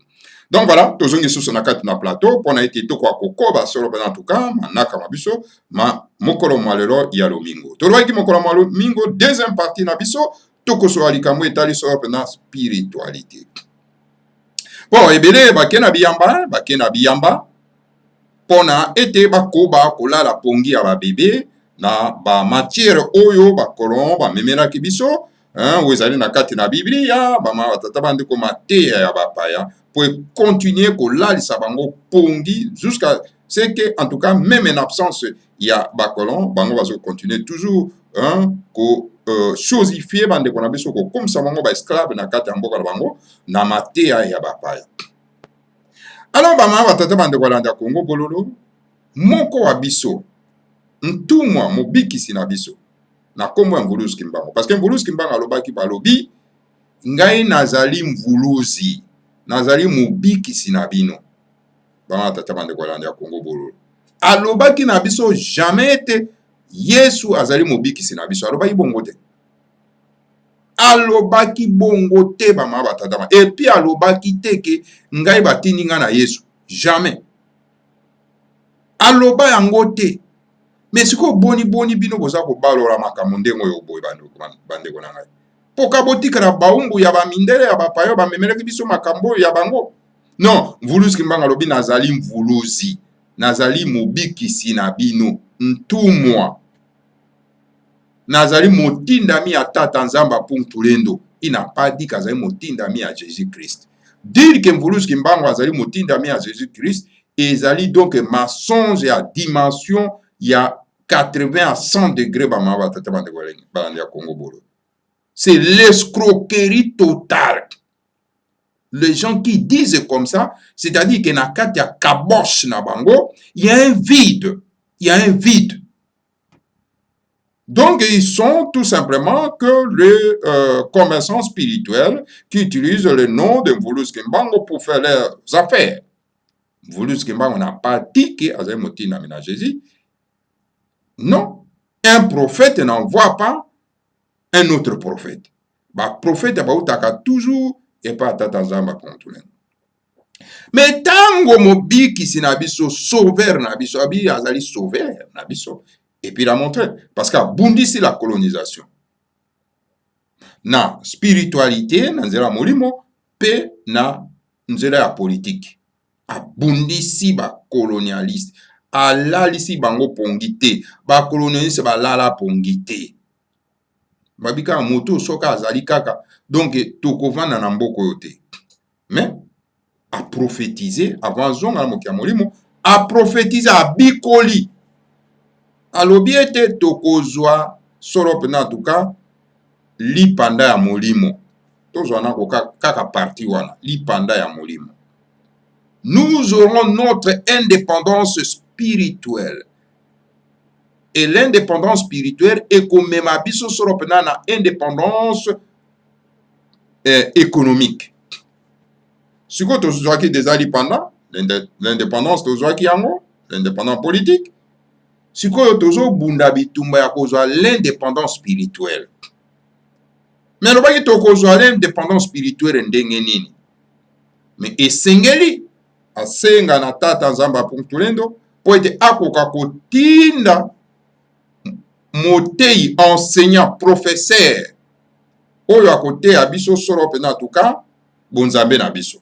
Donc voilà, tozongi susu na kati na plateau pona ete to kwa kokoba solo bana tuka manaka mabiso ma mokolo mwalelo ya lomingo. Tolwaki mokolo mwalelo mingo deuxième partie na biso toko so alikamwe etali solo pena spiritualité. Bon ebele bakena biyamba pona ete bakoba kolala pongi ya ba bébé na ba matière oyo ba kolon ba memelaki biso wezali na kati na Biblia ba ma tata bande ko mateya ya bapaya pour continuer kolalisa bango pongi jusqu'à ce que en tout cas même en absence ya ba kolon bango bazo continuer toujours ko chosifier bande ko na biso ko comme ça bango ba esclave na kati ya mboka na bango na mateya ya bapaya. Alors ba ma tata bande ko landa Kongo bololo moko wa biso ntumwa mobikisi na biso na kombo ya Mvuluzi Kimbangu parce que Mvuluzi Kimbangu alobaki balobi ngai nazali mvuluzi nazali mobikisi na bino bana tata bande kolanda ya Kongo bololo alobaki na biso jamais te Yesu azali mobikisi na biso alobaki bongo te bama batata et puis alobaki te ke ngai batindi nga na Yesu jamais aloba yango te. Mais si ko boni bino boza ko balola makambo ndengo yo boy bandeko na ngai poka botika na baumbu ya bamindele ya bapayo bamemelaki biso makambo ya bango non. Mvuluzi Kimbangu alobi nazali mvuluzi nazali mobikisi na bino ntumwa nazali motindami ya tata nzamba puntulendo. Il n'a pas dit qu'azali motindami ya Jésus-Christ. Dire que Mvuluzi Kimbangu azali motindami ya Jésus-Christ ezali donc mensonge ya dimension ya 80 à 100 degrés c'est l'escroquerie totale. Les gens qui disent comme ça, c'est-à-dire que na kati ya kabosh na bango, il y a un vide. Donc, ils sont tout simplement que les commerçants spirituels qui utilisent le nom de Mvulus Kimbangu pour faire leurs affaires. Mvulus Kimbangu n'a pas dit que Azemoti n'a ménagé Jésus. Non. Un prophète n'envoie pas un autre prophète. Ba prophète ba toujours et pas tata zamba kontulen. Mais tango mobiki sinabiso sauveur nabiso abi azali sauveur nabiso. Et puis il a montré parce qu'à Bundi c'est la colonisation. Na spiritualité na nzela molimo pe na nzela ya politique. A Bundi si ba colonialiste. Alalisi bango pongite. Ba colonialiste ba lala pongite. Babika moto soka azali kaka. Donc tokovana na mboko yote. Mais a prophétisé avant zonga na mokia molimo, a prophétisé a bikoli. Alobi ete tokozwa soro pena en tout cas li panda ya molimo. Tozwa na ko kaka parti wana, li panda ya molimo. Nous aurons notre indépendance spirituelle. Et l'indépendance spirituelle est comme même biso soro pena na indépendance économique. Si vous avez des indépendants, l'indépendance de yango, l'indépendance politique. Si vous avez l'indépendance spirituelle. Mais vous avez l'indépendance spirituelle. Mais esengeli, asenga na tata nzamba puntulendo, pour être akoka kotinda, motei, enseignant, professeur, oyo akote abiso soro pena tuka, bonzambe na biso.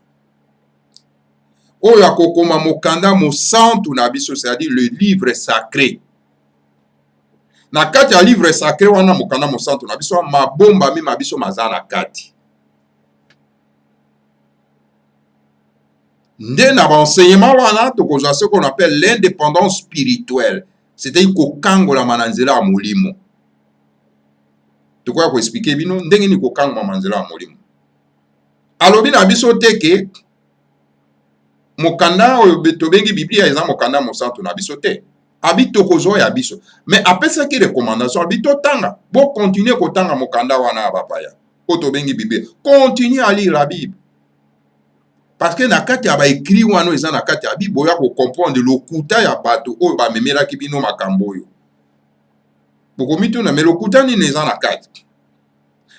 Oyo akokoma mokanda mosantu na biso, c'est-à-dire le livre sacré. Na kati ya livre sacré wana mokanda mosantu na biso, mabomba mi mabiso maza na kati. Nde na enseignement wana tokozwa ce qu'on appelle l'indépendance spirituelle, c'est-à-dire kokangola mananzela ya molimo. Tokoya ko expliquer bino ndenge ni kokangola mananzela ya molimo. Alobi na biso teke mokanda oyo tobengi Biblia eza mokanda mosantu na biso te. Abi tokozwa ya biso. Mais apesa ki recommandation abi totanga. Bo continuer kotanga mokanda wana bapaya. Po tobengi Biblia. Continue à lire la Bible. Parce que na kati ya ba écrit wana eza na kati ya Bible boya ko comprendre lokuta ya bato oyo ba memela ki bino makambo oyo. Boko mitu na me lokuta ni eza na kati.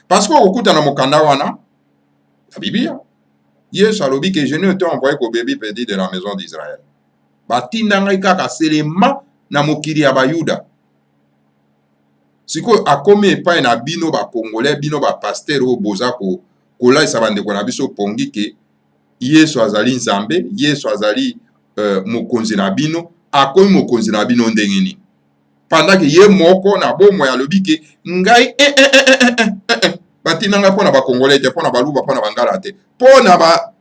Parce que okuta na mokanda wana la Biblia. Yesu alobi que je ne t'ai envoyé qu'au bébé perdu de la maison d'Israël. Batinda ngai kaka selema na mokili ya bayuda. Siko akome epai na bino ba congolais, bino ba pasteur o boza ko kolaisa bandeko na biso pongi ke Yesu azali nzambe, Yesu azali mokonzi na bino, akomi mokonzi na bino ndenge nini. Pendant que ye moko na bomo ya lobi ke ngai batina nga pona ba congolais te, pona baluba, pona bangala te, pona ba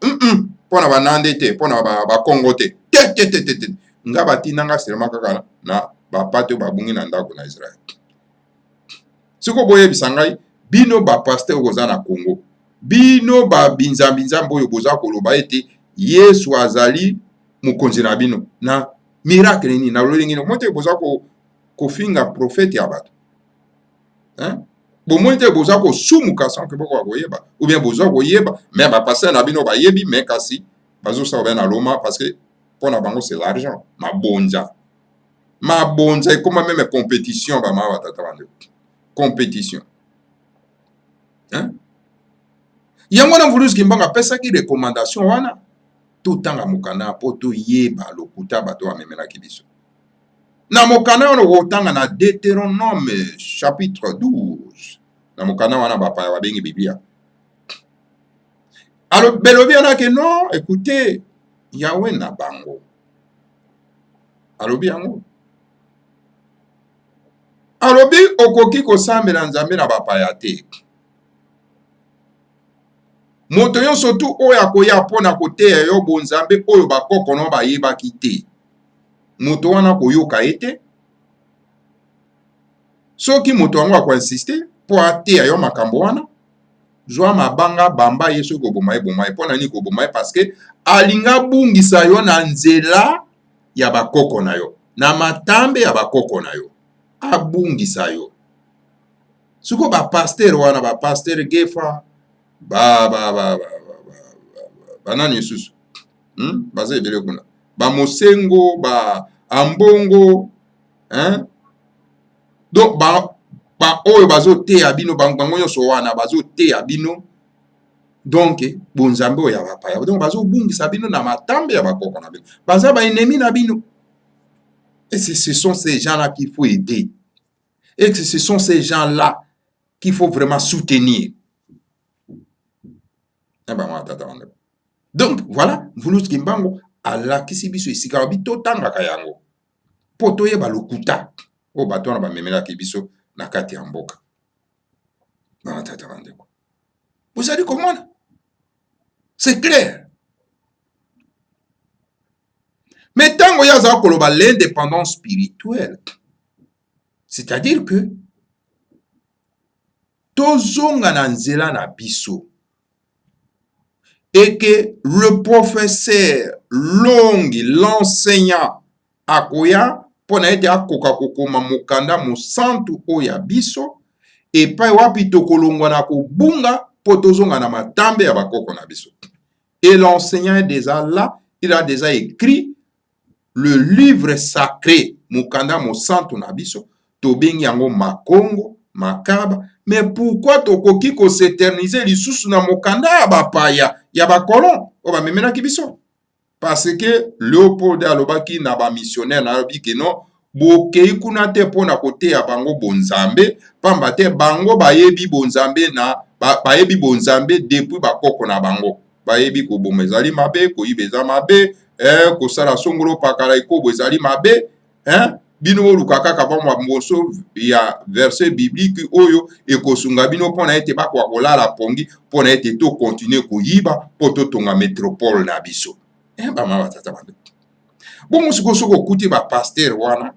pona banande te, pona ba kongo te. Te. Nga batina nga selema kaka na ba pato ba bungi na ndako na Israël. Siko boye bisangai bino ba pasteur koza na Congo. Bino ba binzambinza mboyo boza koloba ete Yesu azali mokonzi na bino na miracle ni na lolingi no mote boza ko finga prophète ya bato. Hein? Bon mote boza ko sumuka sans que boko koyeba ou bien boza koyeba mais ba passer na bino ba yebi mais kasi bazo sa na loma parce que pour na bango c'est l'argent mabonza et comme même compétition ba ma batata bande compétition. Hein? Yango na Mvulus Kimbangu apesa ki recommandation wana totanga mokanda po to yeba lokuta bato amemela kibiso. Na mokanda wana otanga na Deutéronome chapitre 12. Na mokanda wana bapa ya bengi Biblia. Alors belobi ana ke non, écoutez, Yahweh na bango. Alobi yango. Alobi okoki kosambela nzambe na bapa ya te. Moto nyonso tu oyo akoya mpona koteya yo bonzambe oyo bakoko no bayebaki te. Moto wana koyoka ete. Soki moto wango akoinsiste po ateya yo makambo wana, zwa mabanga bamba yesu koboma eboma mpona nini koboma parce que alinga bungisa yo na nzela ya bakoko na yo, na matambe ya bakoko na yo. Abungisa yo. Siko ba pasteur wana ba pasteur Gefa banani susu baza ebele kuna ba Mosengo ba Ambongo donc ba oyo bazoteya bino bango nyonso wana bazoteya bino donc bonzambe oyo ya bapaya donc bazobungisa bino na matambe ya bakoko na bino baza ba ennemi na bino. Et ce sont ces gens-là qu'il faut aider. Et ce sont ces gens-là qu'il faut vraiment soutenir. Donc, voilà, Mvulus Kimbangu, alakisi biso esika lobi totangaka yango. Po toyeba lokuta. O bato wana bamemelaki biso na kati ya mboka. Vous allez comprendre? C'est clair. Mais tango yaza koloba l'indépendance spirituelle, c'est-à-dire que tozonga na nzela na biso et que le professeur Longi, l'enseignant akoya pona ete akoka kokoma mokanda mosantu oya biso epai wapi tokolongwa na kobunga po tozonga na matambe ya bakoko na biso. Et l'enseignant est déjà là, il a déjà écrit le livre sacré mokanda mosantu na biso tobengi yango makongo makaba. Mais pourquoi tokoki ko s'éterniser lisusu na mokanda ya bapaya ya bakolon o bamemena kibiso? Parce que Léopold alobaki na ba missionnaire na lobi ke non bokei kuna te pona kote ya bango bonzambe pamba te bango bayebi bonzambe na bayebi bonzambe depuis bakoko na bango bayebi ko boma ezali mabe ko yibeza mabe ko sala songolo pakala ikobo ezali mabe bino lukaka kabamwa mboso ya verset biblique oyo ekosunga bino pona ete bakwa kolala pongi pona ete to continuer koyiba po to tonga métropole na biso bama batata bande bongo soko kuti ba pasteur wana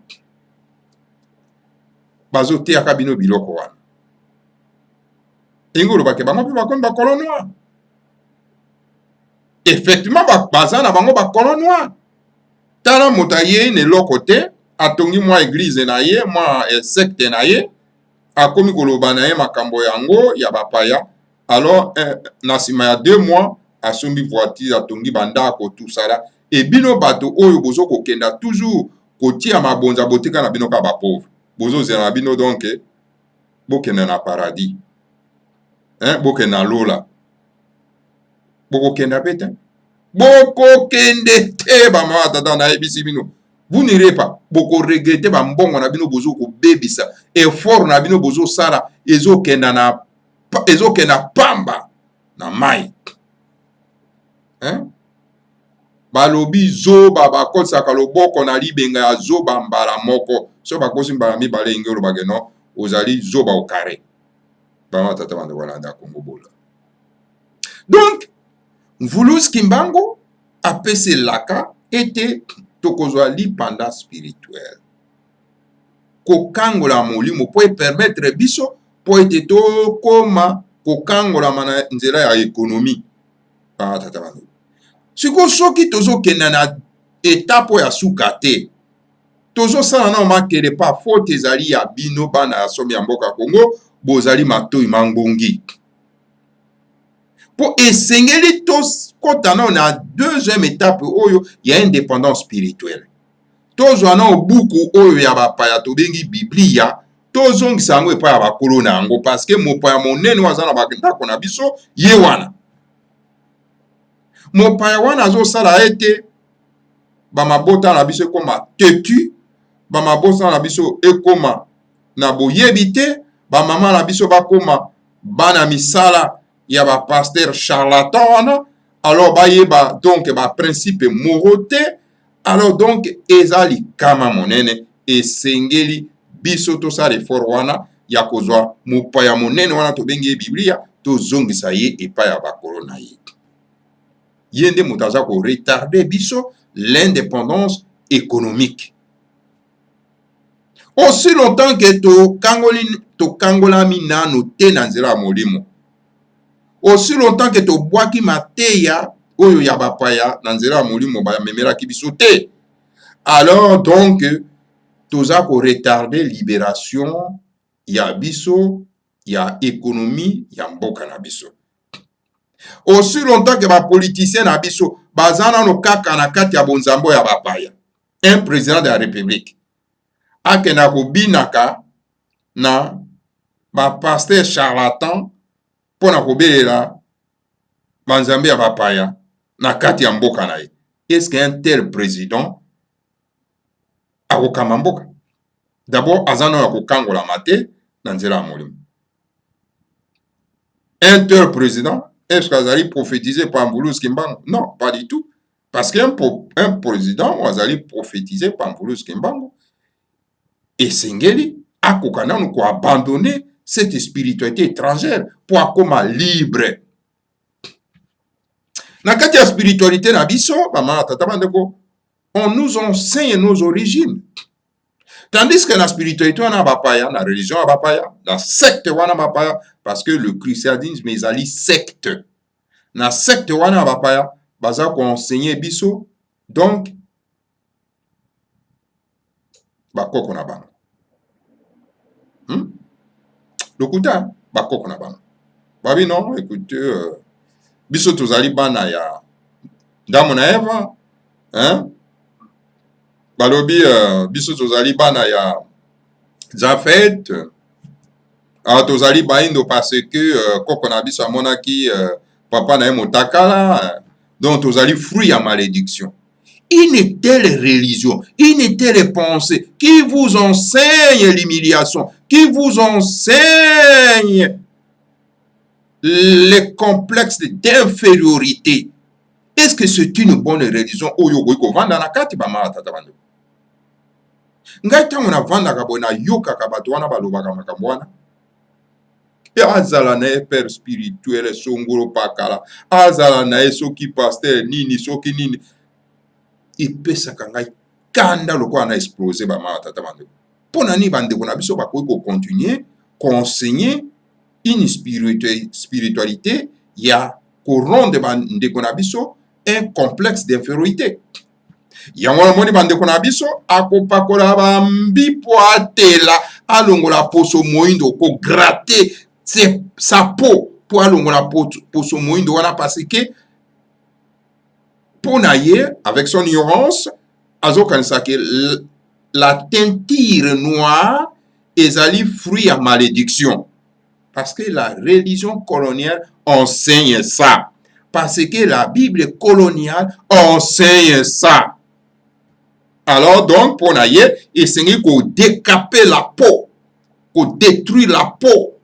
bazoteaka bino biloko wana engolo bake bango mpe bakomi bakolo noir effectivement baza na bango bakolo noir tala moto aye na eloko te atongi mwa église na ye mwa secte na ye akomi koloba na ye makambo yango ya bapaya alors na nsima ya 2 mois asombi voiture atongi bandako tout ça là et bino bato oyo bozo kokenda toujours kotia mabonza botika na bino ka ba pauvre bozo zela na bino donc bokenda na paradis bokenda lola bokokenda pete bokokende te bama tata na ebisi bino. Vous n'irez pas. Beaucoup regretter ba mbongo na bino bozo ko bebisa. Effort na bino bozo sala ezo kenda pamba na mai. Balobi zo baba kosa kaloboko na libenga ya zo bambala moko. So bakosi mbala mibale ngelo bageno ozali zo ba au carré. Bama tata bande wala nda Congo bola. Donc Mvulus Kimbangu apese laka était tokozwa lipanda spirituel kokangola molimo po permettre biso po ete tokoma kokangola mana nzela ya économie tata bano siko soki tozokenda na étape ya suka te tozosala na makele pa faute ezali ya bino bana ya somi ya mboka Congo bozali matoi mangongi po esengeli tokota na deuxième étape oyo ya indépendance spirituelle tozwa na buku oyo ya bapaya tobengi biblia tozongisa yango epai ya bakolo na yango parce que mopaya monene waza na bandako na biso ye wana mopaya wana azosala ete bamabota na biso ekoma tetu bamabota na biso ekoma na boyebi te bamama na biso bakoma bana misala ya ba pasteur charlatan wana alors bayeba donc ba principe moraux alors donc ezali kama monene esengeli biso tosala effort wana ya kozwa mopaya monene wana tobengi biblia tozongisa ye epai ya bakolo na ye ye nde moto aza koretarde biso l'indépendance économique aussi longtemps que tokangolami nano te na nzela ya molimo aussi longtemps que tobwaki mateya oyo ya bapaya na nzela ya molimo bamemelaki biso te alors donc toza ko retarder libération ya biso ya économie ya mboka na biso. Aussi longtemps que bapoliticien na biso baza nano kaka na kati ya bonzambo ya bapaya, un président de la république akenda kobinaka na bapaster charlatan mpona kobelela banzambe ya bapaya na kati ya mboka na ye. Est-ce qu'un tel président akokamba mboka? D'abord aza nano ya kokangolama te na nzela ya molimo. Un tel président, est-ce qu'azali prophétisé par Mboulouz Kimbangu? Non, pas du tout. Parce qu'un président azali prophétisé par Mboulouz Kimbangu. Et Sengeli akokana nous abandonner cette spiritualité étrangère pour akoma libre. Na kati ya spiritualité na biso, mama tata bandeko, on nous enseigne nos origines. Tandis que la spiritualité wana bapaya, la religion bapaya, la secte wana bapaya, parce que le christianisme ezali secte. Na secte wana bapaya, baza ko enseigner biso, donc bakoko na bango. Lokuta bakoko na bango. Babi non, écoutez, biso tozali bana ya Ndamu na Eva, hein? Balobi biso tozali bana ya Jafet, tozali baindo parce que koko na biso amonaki papa na ye motakala, donc tozali fruit ya malédiction. Une telle religion, une telle pensée qui vous enseigne l'humiliation, qui vous enseigne les complexes d'infériorité. Est-ce que c'est une bonne religion? Oyo goiko vanda na kati ba mata tabando. Ngai tango na vanda ka bona yoka ka bato wana balobaka makambo wana. Azala na ye père spirituel songolo pakala, azala na ye soki pasteur nini soki nini. Epesaka ngai kanda lokola na explosé ba mata tabando. Pona ni bandeko na biso bakoki ko continuer conseiller une spiritualité ya ko rendre bandeko na biso un complexe d'infériorité. Yango moni bandeko na biso akopakola bambi po atela alongola poso moindo ko gratter sa peau po alongola poso moindo wana parce que ponaye avec son ignorance azokanisa que la teinture noire ezali fruit à malédiction. Parce que la religion coloniale enseigne ça. Parce que la Bible coloniale enseigne ça. Alors donc, pour naïe, il s'agit qu'on décaper la peau, qu'on détruit la peau,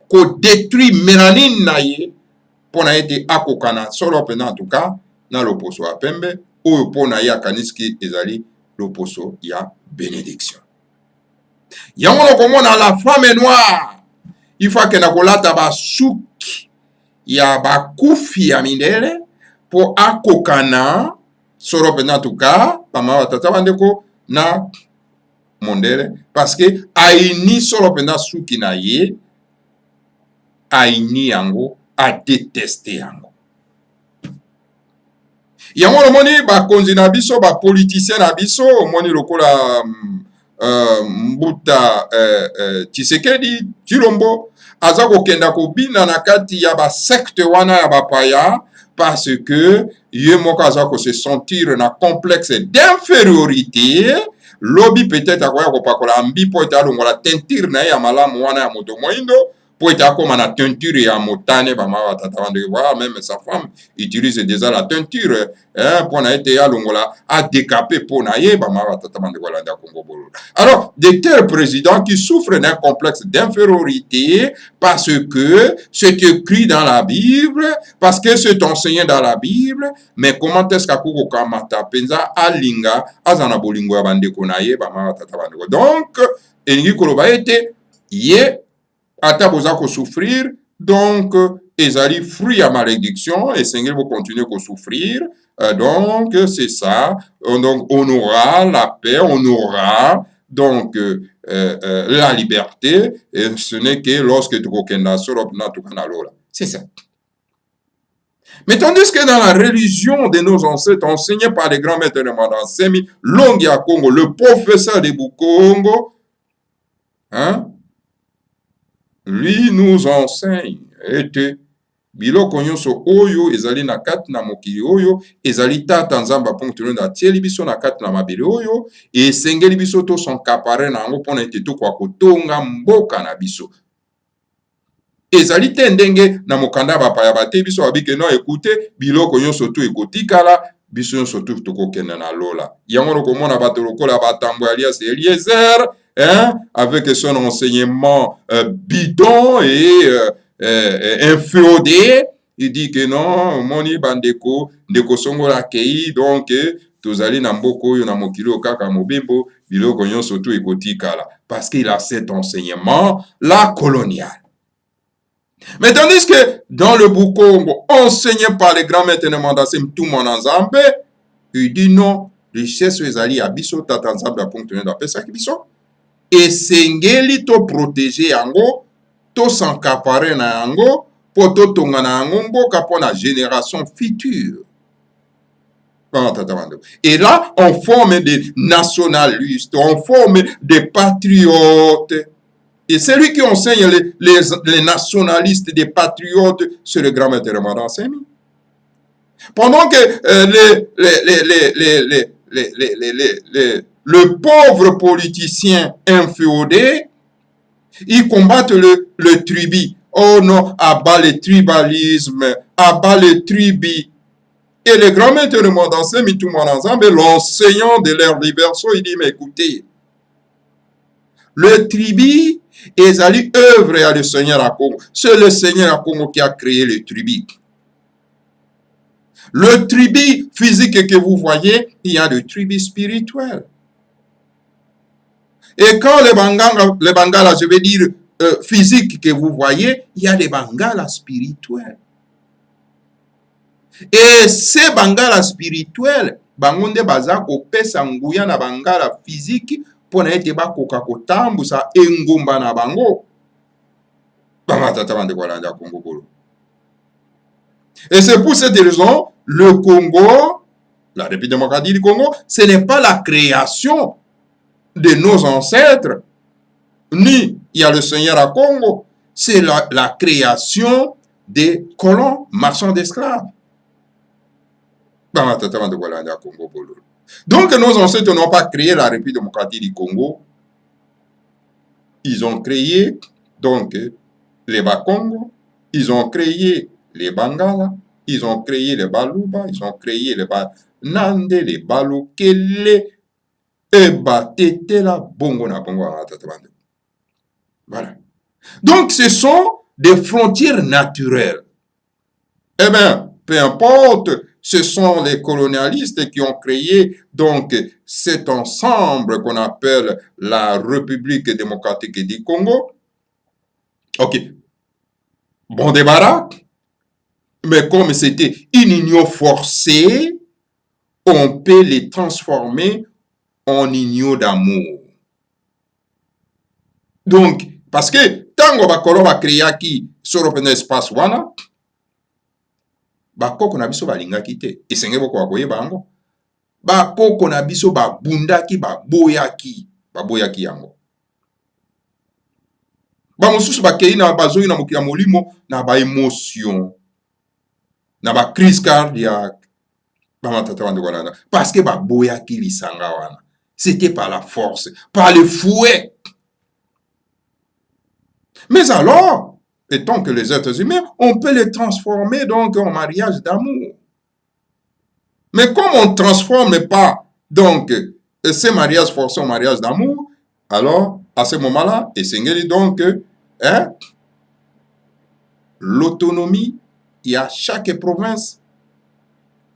qu'on détruit mélanine naïe, pour naïe te akokana, solo pena en tout cas, na l'opposo à pembe, ou pour naïe à kaniski ezali, l'opposo ya bénédiction. Yango komona la femme noire, il faut que na kolata ba souki ya ba kufi ya mindele pour akokana soro pena tuka pama tata bandeko na mondele parce que aini soro pena souki na ye aini yango a détester yango. Yango moni ba konzi na biso ba politicien na biso moni lokola Mbuta Tshisekedi Tshilombo aza kokenda kobina na kati ya ba secte wana ya bapaya parce que ye moko aza ko se sentir na complexe d'infériorité lobi peut-être akoya kopakola mbi po ete alongola teinture na ye ya malamu wana ya moto moindo po ete akoma na teinture ya motane bamawa tata bandeko voilà même sa femme utilise déjà la teinture po na ete alongola a décapé po na ye bamawa tata bandeko alanda Congo bolo. Alors des tels présidents qui souffrent d'un complexe d'infériorité parce que c'est écrit dans la Bible, parce que c'est enseigné dans la Bible, mais comment est-ce qu'akoko kamata penza alinga azana bolingo ya bandeko na ye bamawa tata bandeko. Donc elingi koloba ete ye ata boza ko souffrir, donc ezali fruit à malédiction et Seigneur vous continuer ko souffrir. Donc c'est ça. Donc on aura la paix, on aura donc la liberté. Et ce n'est que lorsque tu kokenda solo na tukana lola. C'est ça. Mais tandis que dans la religion de nos ancêtres, enseignée par les grands maîtres de Mandansemi, Longia Congo, le professeur de Bukongo, hein, lui nous enseigne ete biloko nyonso oyo ezali na kati na mokili oyo ezali tata nzambe aponctude atieli biso na kati na mabele oyo esengeli biso tosankapare na yango mpona ete tokoka kotonga mboka na biso. Ezali te ndenge na mokanda bapaya bate biso babike no ekute biloko nyonso tu ekotikala biso nyonso tu tokokende na lola. Yango nakomona bato lokola batambo alias Eliezer avec son enseignement bidon et inféodé, il dit que non, moni bandeko ndeko songola kei donc tozali na mboko oyo na mokili kaka mobimbo biloko nyonso tu ekotikala parce qu'il a cet enseignement la colonial. Mais tandis que dans le Bukongo, enseigné par les grands maîtres de Mandasim, tout mon ensemble, il dit non, richesse ezali ya biso tata nzambe aponctude apesaki biso esengeli to protéger yango to s'encapare na yango po totonga na yango mboka po na génération future. Et là, on forme des nationalistes, on forme des patriotes. Et celui qui enseigne les nationalistes, des patriotes, c'est le grand maître Mandansemi. Pendant que le pauvre politicien inféodé, ils combattent le tribi. Oh non, abat le tribalisme, abat le tribi. Et le grand maître de Mandansemi, tout mon ensemble, l'enseignant de leur libération, il dit, mais écoutez, le tribi ezali œuvre à le Seigneur à Congo. C'est le Seigneur à Congo qui a créé le tribi. Le tribi physique que vous voyez, il y a le tribi spirituel. Et quand les Bangala, je veux dire physique que vous voyez, il y a des Bangala spirituels. Et ces Bangala spirituels, bangonde bazako pesa nguya na Bangala physique pour ete bakoka kotambusa engumba na bango. Et c'est pour cette raison, le Congo, la République démocratique du Congo, ce n'est pas la création de nos ancêtres, ni il y a le Seigneur à Congo, c'est la création des colons marchands d'esclaves. Donc nos ancêtres n'ont pas créé la République démocratique du Congo, ils ont créé donc les Bakongo, ils ont créé les Bangala, ils ont créé les Baluba, ils ont créé les Banande, les Balokele, et Batetela, Bongo na Bongo. Voilà. Donc ce sont des frontières naturelles. Eh bien, peu importe, ce sont les colonialistes qui ont créé donc cet ensemble qu'on appelle la République démocratique du Congo. Ok. Bon débarras. Mais comme c'était une union forcée, on peut les transformer en union d'amour. Donc, parce que tango bakolo ba créaki sur open espace wana, bakoko na biso balingaki te esenge boko bakoyeba yango bakoko na biso babundaki baboyaki yango bamosusu bakei na bazoi na mokili ya molimo na baémotion na bacrise cardiaque bamatata bandeko wana parce que baboyaki lisanga wana c'était par la force, par le fouet. Mais alors étant que les êtres humains, on peut les transformer donc en mariage d'amour. Mais comme on ne transforme pas donc ces mariages forcés en mariage d'amour, alors à ce moment-là, et c'est donc l'autonomie, il y a chaque province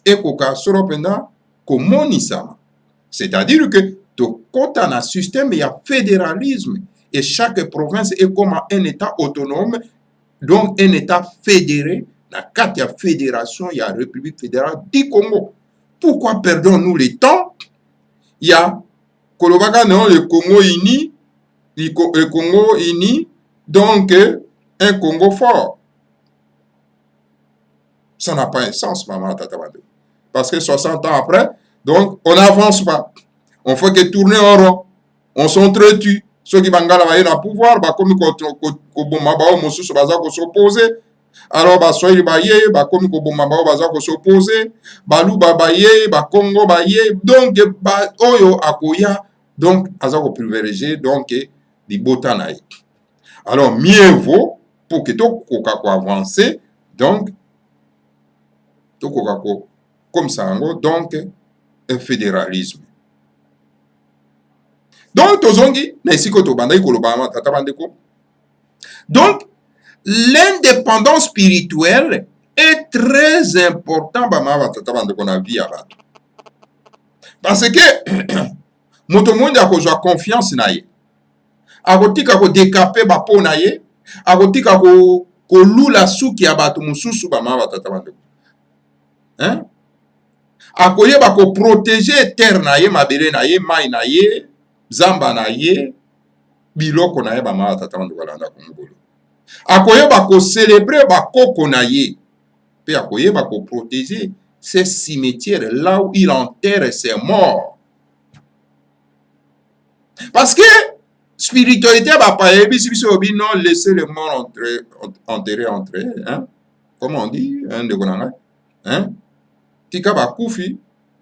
et c'est-à-dire que quand on a un système, il y a fédéralisme et chaque province est comme un État autonome. Donc, un État fédéré, la carte fédération, il y a la République fédérale du Congo. Pourquoi perdons-nous le temps? Il y a le Congo uni, le Congo uni, donc un Congo fort. Ça n'a pas un sens, maman, tatabado. Parce que 60 ans après, donc, on n'avance pas. On fait que tourner en rond. On s'entretue. soki bangala baye na pouvoir bakomi koboma bao mosusu baza kosopose. Alors baswahili baye bakomi koboma bao baza kosopose, baluba baye, bakongo baye, donc oyo akoya, donc aza koprivilégier donc libota na ye. Alors mieux vaut pour que tokoka ko avancer, donc tokoka ko comme ça yango, donc un fédéralisme. Donc tozongi na esiko tobandaki koloba matata bandeko. Donc l'indépendance spirituelle est très important dans la vie. Parce que moto monde a kozwa confiance na ye. Akotika ko décaper ba po na ye, akotika ko lula suki ya bato mususu ba mama batata bandeko. Hein? Akoyeba ko protéger terre na ye, mabele na ye, mai na ye, zamba na ye, biloko na ye ba mama batata bandeko balanda komobolo. Akoyeba ko célébrer bakoko na ye, pe akoyeba ko protéger ces cimetières là où il enterre ses morts. Parce que spiritualité ba pa yebi si biso obi non laisser les morts enterrer entre eux, hein? Comment on dit un de konanga, hein? Tika ba kufi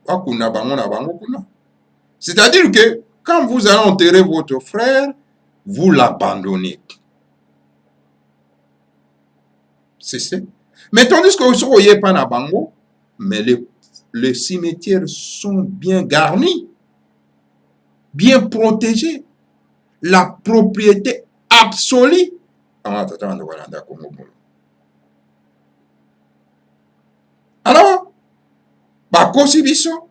akuna bango na bango kuna. C'est-à-dire que quand vous allez enterrer votre frère, vous l'abandonnez. C'est ça. Mais tandis que vous ne voyez pas na bango, mais les cimetières sont bien garnis, bien protégés. La propriété absolue. Alors, bakosi biso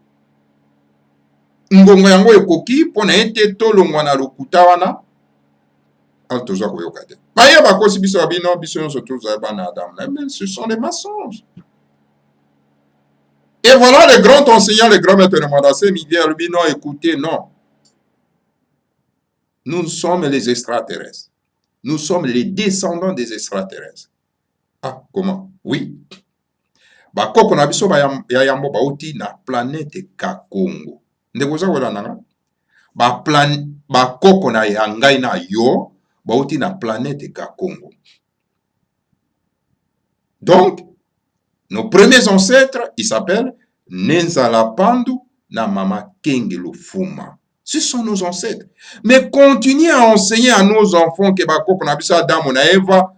ngongo yango ekoki pona ete tolongwa na lokuta wana altozwa koyoka te. Baye bakosi biso abino biso nyonso tozwa bana Adam, mais ce sont des mensonges. Et voilà le grand enseignant, le grand maître de Mandassé, Miguel Albino, écoutez, non. Nous sommes les extraterrestres. Nous sommes les descendants des extraterrestres. Ah, comment? Oui. Bakoko na biso ya yambo bauti na planète Kakongo. Ndekoza wala nanga? Bakoko na yangai na yo bauti na planète Kakongo. Donc, nos premiers ancêtres, ils s'appellent Nenzala Pandu na Mama Kengelo Fuma. Ce sont nos ancêtres. Mais continuez à enseigner à nos enfants que bakoko na biso Adam na Eva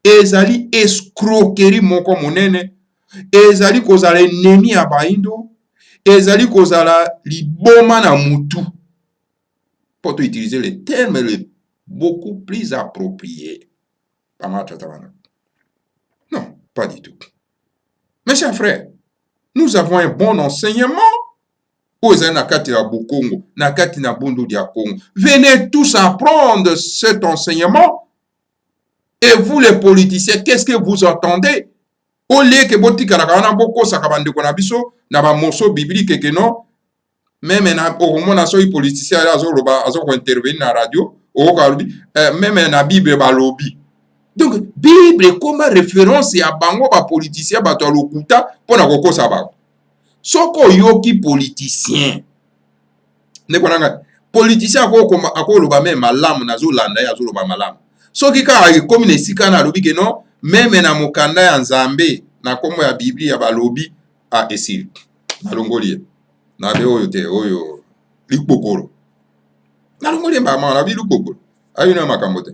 ezali escroquerie moko monene, ezali kozala ennemi ya baindo, ezali kozala liboma na mutu. Pour utiliser les termes beaucoup plus appropriés. Non, pas du tout. Mes chers frères, nous avons un bon enseignement. Venez tous apprendre cet enseignement. Et vous les politiciens, qu'est-ce que vous entendez? Au lieu que botika na boko sakabande ko na biso na ba morceau biblique que non, même na au moment na so politicien azo ko intervenir na radio, o ka lobi même na Bible ba lobi. Donc Bible comme référence ya bango ba politicien ba to lokuta pona kokosa ba. Soko yoki politicien. Ne konanga politicien ako loba même malamu na zo landa ya zo loba malamu. Soki ka komi na esika na lobi ke non, même na mokanda ya Nzambe na kombo ya Biblia ya balobi a esili. Na longoli. Na be oyo te oyo likpokoro. Na longoli ba ma na bi likpokoro. Ayo na makambo te.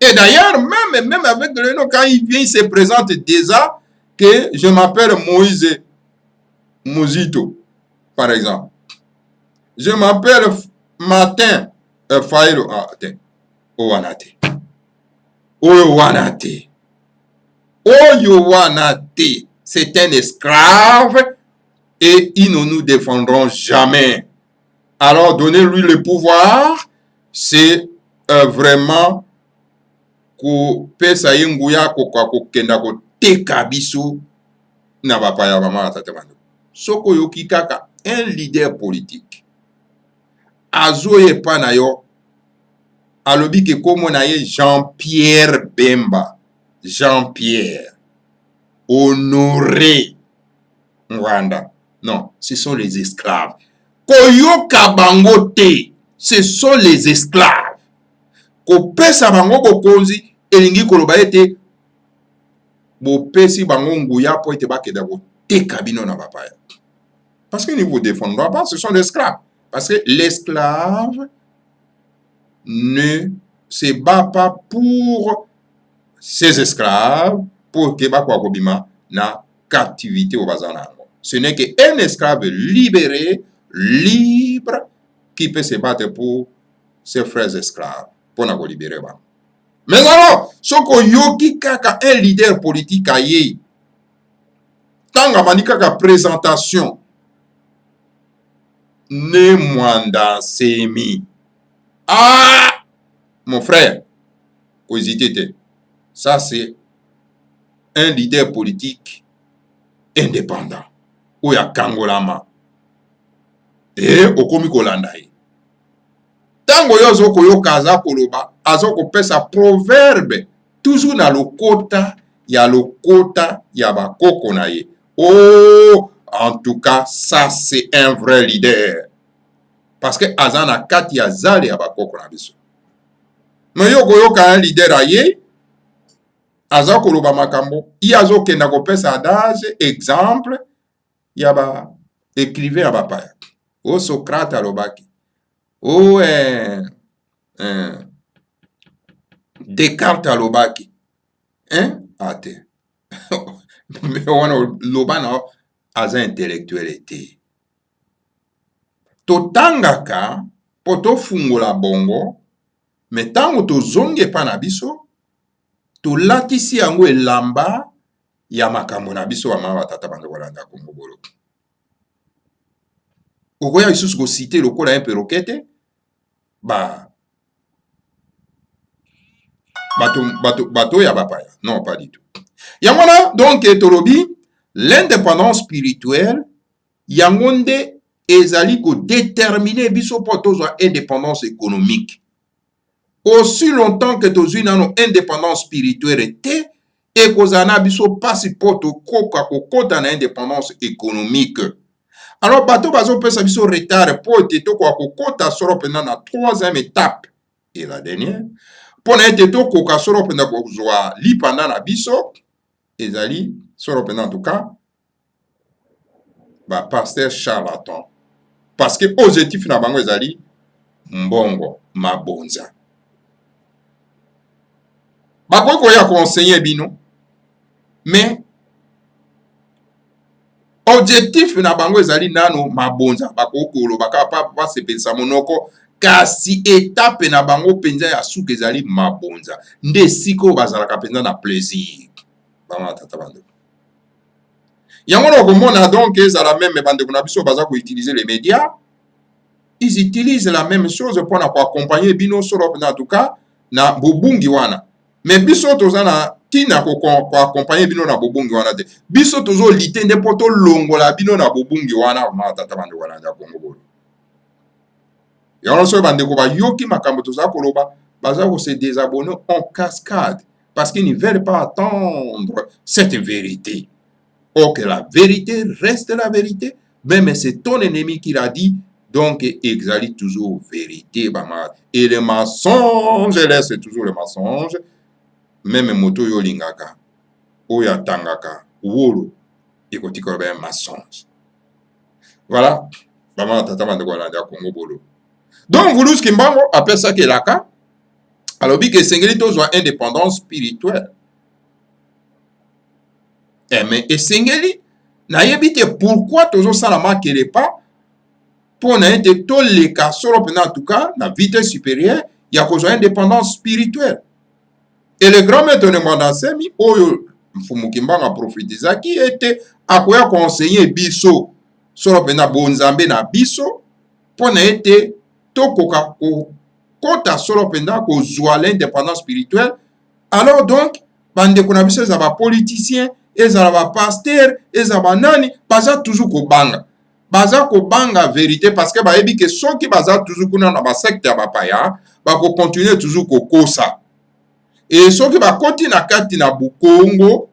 Et d'ailleurs, même avec le nom, quand il vient, il se présente déjà que je m'appelle Moïse Mozito, par exemple. Je m'appelle Martin Faïlo. Ah, attends. Owanate. Owanate. Owanate. C'est un esclave et ils ne nous défendront jamais. Alors, donnez-lui le pouvoir, c'est vraiment ko pesa yenguya ko kenda ko teka biso na bapa ya mama tata bando. Soko yoki kaka un leader politique. Azoye pa na yo alobi ke komo na ye Jean-Pierre Bemba. Jean-Pierre. Honoré. Rwanda. Non, ce sont les esclaves. Koyoka bango te. ce sont les esclaves. Kopesa bango bokonzi elingi koloba ete bopesi bango nguya po ete bakeda koteka bino na bapaya. Parce qu'ils ne vous défendront pas, ce sont des esclaves. Parce que l'esclave ne se bat pas pour ses esclaves, pour que bakwa kobima na captivité au bazanango. Ce n'est qu'un esclave libéré, libre, qui peut se battre pour ses frères esclaves, pour na libérer ba. Mais alors, ce qu'on yoki kaka un leader politique aye, tanga manika ka présentation, ne mwanda semi. Ah, mon frère, ça c'est un leader politique indépendant. Oya kangolama. Et okomi kolanda ye. Tango yo zo koyoka aza koloba, azo kopesa proverbe, toujours na lokota ya bakoko na ye. Oh, en tout cas, ça c'est un vrai leader. Parce que aza na kati ya zale ya bakoko na biso. Mais yo koyoka un leader aye, aza koloba makambo, i azo kenda kopesa adage, exemple, ya ba écrivain ya bapaya. O Socrate alobaki. O Descartes alobaki. Ate. Mais on loba na aza intellectuel ete. Totangaka po tofungola bongo, mais tango tozonge pa na biso, tolatisi yango elamba ya makambo na biso wa mama batata bando kolanda Kongo bolo. Okoya isusu ko citer lokola un perroquet, bateau ya bapaya. Non, pas du tout. Yamona, donc, etolobi, l'indépendance spirituelle, yangonde ezali ko déterminer biso po tozwa indépendance économique. Aussi longtemps que tozwi nano indépendance spirituelle te, et kozana biso passeport koka kokota na indépendance économique. Alors, bateau bazo pesa biso retard po ete toko kokota soro pena na troisième étape. Et la dernière, pour na ete toko ka soro pena kozwa li pendant na biso, ezali soro pena en tout cas, pasteur charlatan. Parce que objectif na bango ezali mbongo, mabonza. Bakoki koya conseiller bino, mais objectif na bango ezali nano mabonza. Bakoki kolobaka pa sepelisa monoko, kasi étape na bango penza ya suka ezali mabonza. Nde siko bazalaka penza na plaisir. Bama tata bando. Yango na komona donc ezala même bande kuna biso baza ko utiliser les médias. Ils utilisent la même chose pour na ko accompagner bino solo en tout cas na bobungi wana. Mais biso tozana tina ko accompagner bino na bobungi wana te. Biso tozo litende poto longola bino na bobungi wana ma tata bande wana ya Kongo bolo. Yango so bande ko ba yoki makambo toza koloba baza ko se désabonner en cascade parce qu'ils ne veulent pas attendre cette vérité. Or que la vérité reste la vérité, même c'est ton ennemi qui l'a dit, donc exalte toujours vérité. Et le mensonge laisse toujours le mensonge, même moto yo lingaka, oya tangaka, wolo, ekoti ko un mensonge. Voilà, donc Voulous Kimbango appelle ça que laka, alors que sengeli tozwa indépendance spirituelle. Mais esengeli na yebite pourquoi tozo salama kele pas pour na ete to le kasoro pena en tout cas na vitesse supérieure ya kozwa indépendance spirituelle. Et le grand maître de Mwandasemi oyo mfumukimbanga prophétisaki ete akoya conseiller biso soro pena bonzambe na biso pour na ete to koka kota soro pena kozwa l'indépendance spirituelle. Alors donc bande kuna biso za ba politiciens ezala ba pasteur ezala nani baza toujours kobanga vérité parce que bayebi que soki baza toujours kuna na ba secte ya bapaya bako continuer toujours kokosa et soki bakoti na kati na bukongo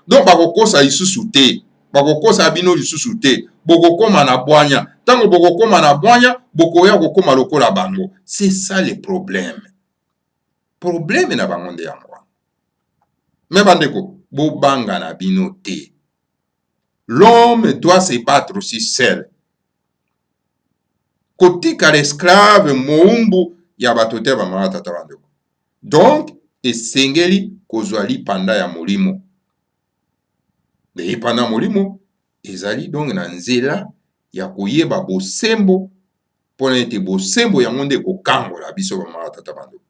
donc bako kosa isusu te bako kosa bino lisusu te bokokoma na bwanya. Tango bokokoma na bwanya, bokoya kokoma lokola bango. C'est ça le problème. Problème na bango nde yango. Mais bandeko, bobanga na bino te. L'homme doit se battre aussi seul. Kotika l'esclave moumbu ya batote ba mama tata bandeko. Donc, esengeli kozwa lipanda ya molimo. De lipanda ya molimo, ezali donc na nzela ya koyeba bosembo, pona ete bosembo yango nde kokangola biso ba mama tata bandeko.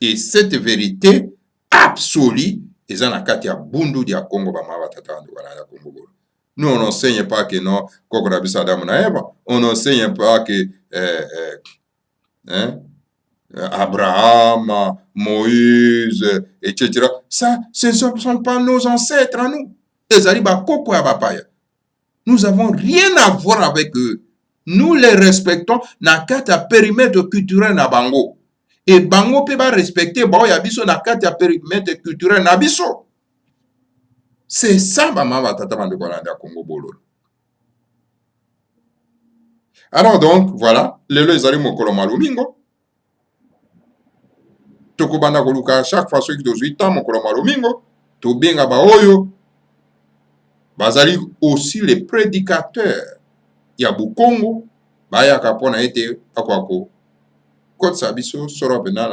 Et cette vérité absolue, eza na kati ya bundu dia Congo ba mama tata bandeko na Congo bolo. Nous, on n'enseigne pas que non, on n'enseigne pas que Abraham, Moïse, etc. Ça, ce ne sont pas nos ancêtres à nous. Nous n'avons rien à voir avec eux. Nous les respectons dans le périmètre culturel na bango. Et bango peut pas respecter yabiso na le périmètre culturel na biso. C'est ça, maman va t'attendre de Congo Bolo. Alors donc, voilà, les amis mokolo malumingo. Tokobanda koluka chaque fois que 18 ans mokolo malumingo, to benga ba oyo. Bazali aussi les prédicateurs. Ya Bukongo, baya kapona ete akwako. Kote sabiso soro pena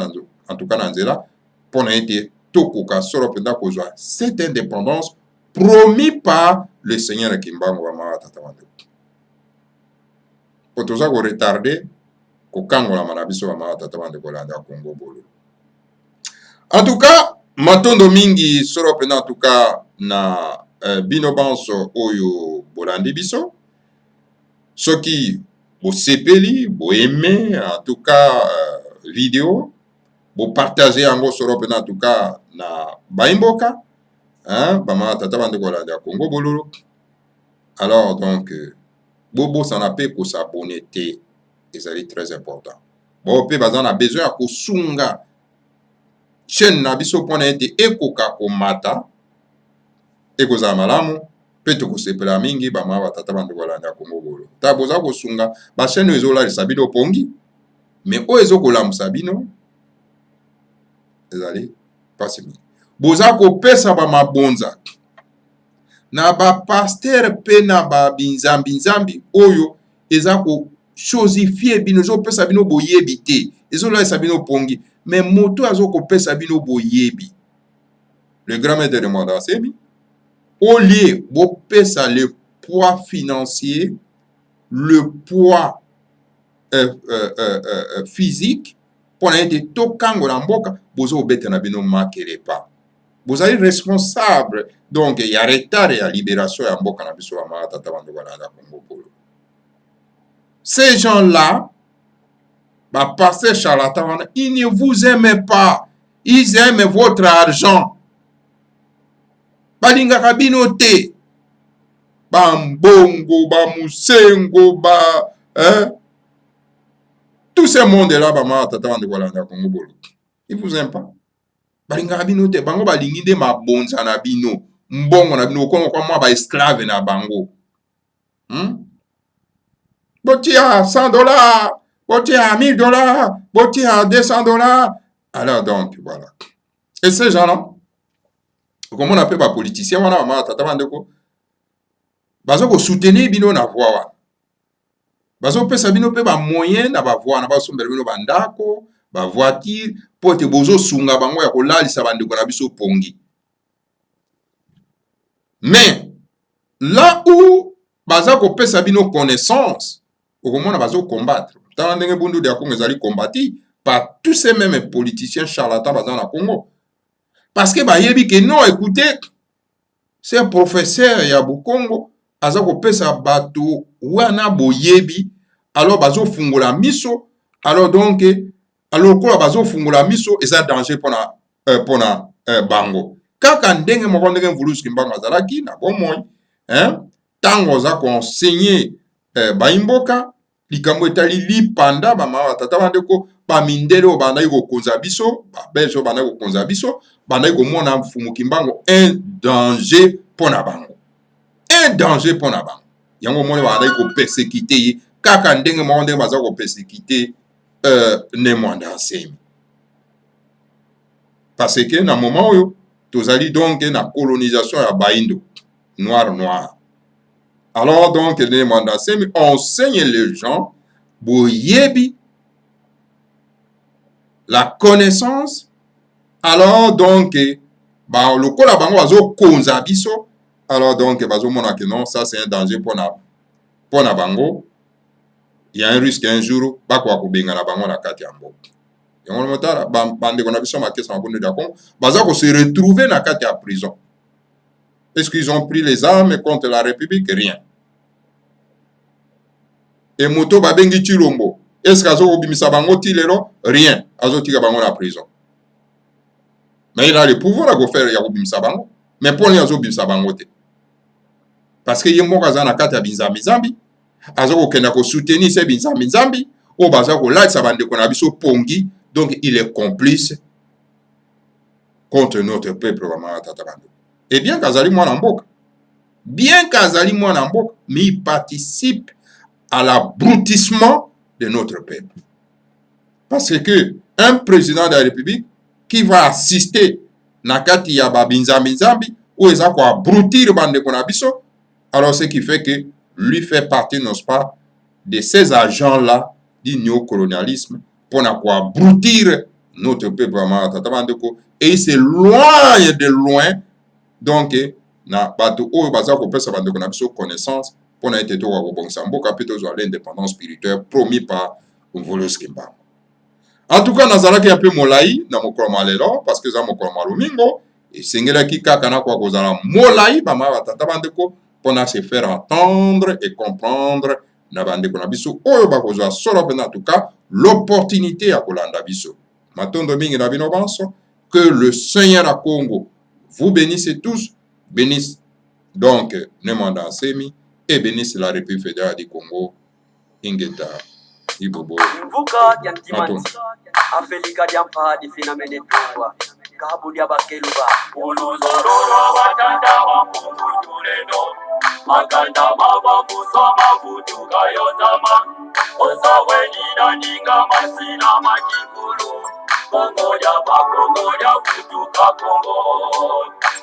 en tout cas nanzela pona ete tokoka soro pena kozwa cette indépendance promis par le Seigneur Kimbango Wama Tatawande. Potoza ko retardé ko kangola manabiso Wama Tatawande Kolanda Congo Bolo. En tout cas, matondo mingi soro pena en tout cas na bino banso oyo bolandi biso. Soki bo sepeli, bo aimé en tout cas vidéo, bo partager ango soro pena en tout cas na baimboka. Bama tata bande kolanda ya Congo bololo. Alors donc bobo s'en appelle pour s'abonner et c'est très important. Bon pe bazan a besoin ya kosunga chaîne na biso pona ete ekoka komata ekoza malamu pe to kosepela mingi bama tata bande kolanda ya Congo bololo. Ta boza kosunga ba chaîne ezola lisabino pongi mais o ezokolamusa bino ezali pasimi. Boza kopesa ba mabonza na ba pasteur pe na ba binzambi oyo eza ko chosifie bino zo pesa bino boyebi te ezo la sabino pongi mais moto azo ko pesa bino boyebi. Le grand maître de Mwanda sebi au lieu bo pesa le poids financier, le poids physique pour être tokango na mboka bozo obeta na bino makele pa. Vous êtes responsable donc il y a retard et la libération ya mboka na biso wa mata tabando balanda Congo Polo. Ces gens-là, bah passer charlatan, ils ne vous aiment pas. Ils aiment votre argent. Balinga kabino te. Ba mbongo, ba musengo, ba tout ce monde-là, bah mata tabando balanda Congo Polo. Ils vous aiment pas. Balinga bino te bango balingi nde mabonza na bino mbongo na bino kwa mwa ba esclave na bango botia $100 botia $1000 botia $200. Alors donc voilà, et ces gens-là comment on appelle ba politicien wana mama tata bandeko bazo ko soutenir bino na voix wana bazo pesa bino pe ba moyen na ba voix na ba sombela bino bandako ba voiture pote bozo sunga bango ya kolalisa bandeko na biso pongi. Mais là où baza ko pesa bino connaissance okomona bazo combattre tala ndenge bundu de Congo ezali combati par tous ces mêmes politiciens charlatans baza na Congo parce que ba yebi que non écoutez c'est un professeur ya Bukongo aza ko pesa bato wana boyebi alors bazo fungola miso alors donc alors quoi bazo fungola miso eza danger pona bango kaka ndenge moko ndenge mvuluski mbango azalaki na bomoi tango za ko enseigner baimboka likambo etali lipanda ba mama tata bandeko ba mindelo bandai ko konza biso ba belge bandai ko konza biso bandai ko mona mfumu kimbango un danger pona bango yango moni bazali kopersekite ye kaka ndenge moko ndenge baza kopersekite Nemwanda Nsemi. Parce que na moment oyo tozali donc na colonisation ya baindo noir. Alors donc Nemwanda Nsemi enseigne les gens boyebi la connaissance. Alors donc lokola bango bazo konza biso, alors donc bazo mona que non, ça c'est un danger pour na bango. Il y a un risque un jour bakwa kobenga na bango na kati ya mboka. Yango motala bande kona biso makesa mabondo d'accord, baza ko se retrouver na kati ya prison. Est-ce qu'ils ont pris les armes contre la République? Rien. Et moto babengi Chilombo, est-ce qu'azo obimisa bango ti lelo? Rien. Azo tika bango na prison. Mais il a le pouvoir de faire ya bango. Mais pour lui azo bimisa bango te. Parce que yembo kaza na kati ya binzambi, azo ko kenda ko soutenir ces binzambi, o baza ko la sa bande ko na biso pongi, donc il est complice contre notre peuple vraiment tatabando. Et bien kazali mwana mboka. Bien kazali mwana mboka, mais il participe à l'abrutissement de notre peuple. Parce que un président de la République qui va assister na kati ya babinzambi ou eza ko abrutir bande ko na biso, alors ce qui fait que lui fait partie, n'est-ce pas, de ces agents-là du néocolonialisme pour na ko abrutir notre peuple et il s'éloigne de loin donc na bato oyo baza ko pesa bande ko na biso connaissance pour na ete to ko bongisa mboka pe to zo l'indépendance spirituelle promis par Mvolosi Kimbangu. En tout cas, nazalaki un peu molai na mokolo malelo parce que za mokolo malumingo et sengelaki kaka na kwa kozala molai ba ma batata bandeko pona se faire entendre et comprendre na bandeko na biso oyo ba kozwa solo pena en tout cas l'opportunité ya kolanda biso. Matondo mingi na bino banso, que le Seigneur à Congo vous bénisse tous, bénisse donc Nemwanda Nsemi et bénisse la République fédérale du Congo. Ingeta Ibobo. Mvuka yantimanti afelika jampa di finamene tuwa kabudia bakeluba Uluzororo watanda wa Mungu tuleno makanda mava musoma futuka yotama osaweni na ninga masina makikulu kongoja bakongoja futuka Kongo.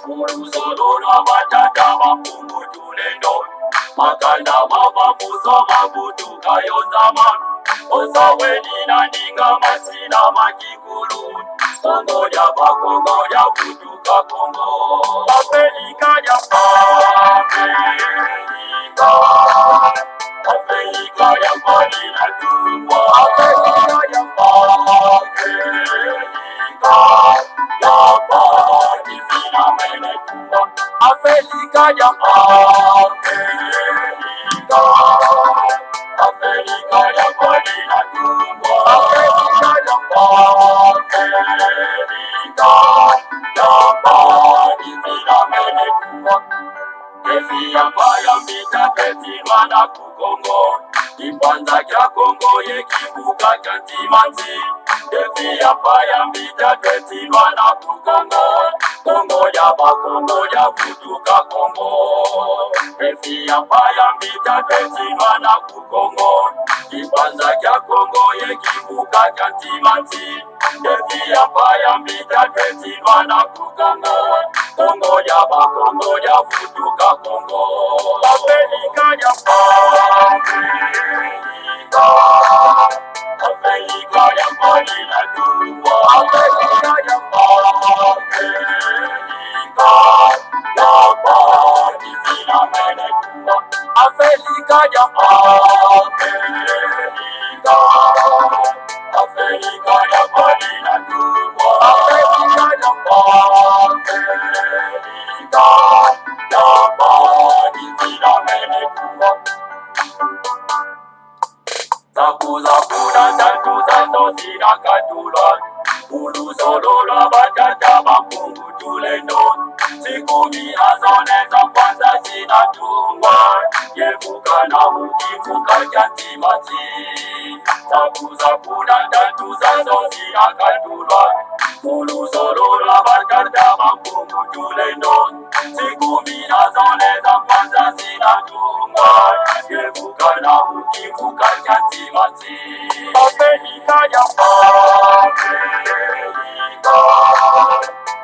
Uluzororo watanda wa Mungu tuleno makanda mava musoma futuka yotama osaweni na ninga masina makikulu kongoja bakongoja futuka Kongo. Afrika ya Afrika ya mbali na tumwa Afrika ya mbali sina mene tumwa Afrika ya Afrika ya mbali na tumwa Afrika ya mbali sina mene tumwa Kefi ya mbaya mbita petilwa na kukongo Ipanza kya Kongo ye kibuka kya timanzi Kefi ya mbaya mbita petilwa na kukongo Kongo ya bakongo ya futuka Kongo Kefi ya mbaya mbita petilwa na kukongo Ipanza kya Kongo ye kibuka kya timanzi Kefi ya mbaya mbita petilwa na kukongo Kongo ya bakongo ya futuka Kongo. Afrika ya Afrika ya mbali na tumwa Afrika ya mbali sina mene tumwa Afrika ya Afrika ya mbali na tumwa Afrika ya Zakuzakuna tatuza zosina katulwa Uluzolola batata bakungu tulendo Sikumi azoneza kwanza zinatungwa Yefuka na mukifuka jantimati Zakuzakuna tatuza zosina katulwa Mulusoro la barcada mampumu tulenon. Sikumina zone za kwanza zinatungwa. Yevuka na ukivuka katimati. Afrika ya Afrika.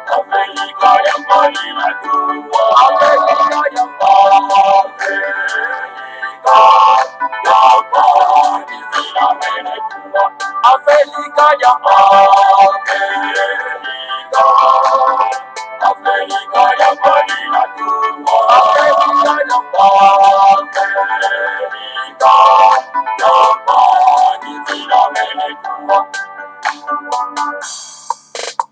Afrika ya mbali na tungwa. Afrika ya Afrika. Ya mbali zina mene tungwa. Afrika ya Afrika. Afrika ya mbali na tungwa. Afrika ya Afrika. Ya mbali zina mene tungwa.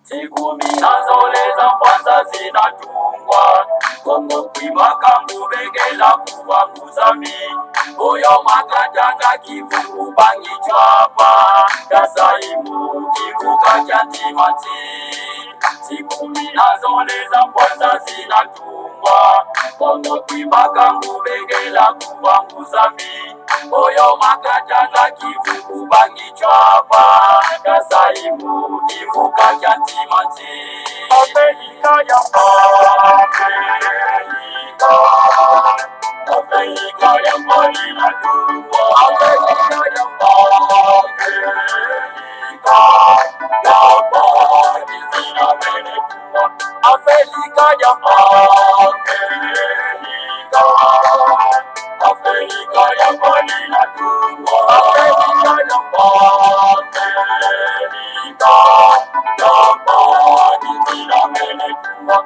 Siku minazole za kwanza zinatungwa. Kongo kwimaka ngubegela kuva muzami. Oyo makatanga kivuku bangi chwapa. Kasaimu kivuka chantimati. Siku minazole za kwanza zinatungwa. Kongo kwimaka ngubegela kuva muzami. Oyo makatanga kivuku bangi chwapa. Kasaimu kivuka chantimati. Afrika ya Afrika. Afrika ya mbali na tungwa. Afrika ya Afrika. Ya mbali zina mene tungwa. Afrika ya Afrika. Afrika ya mbali na tungwa. Afrika ya Afrika. Ya mbali zina mene tungwa.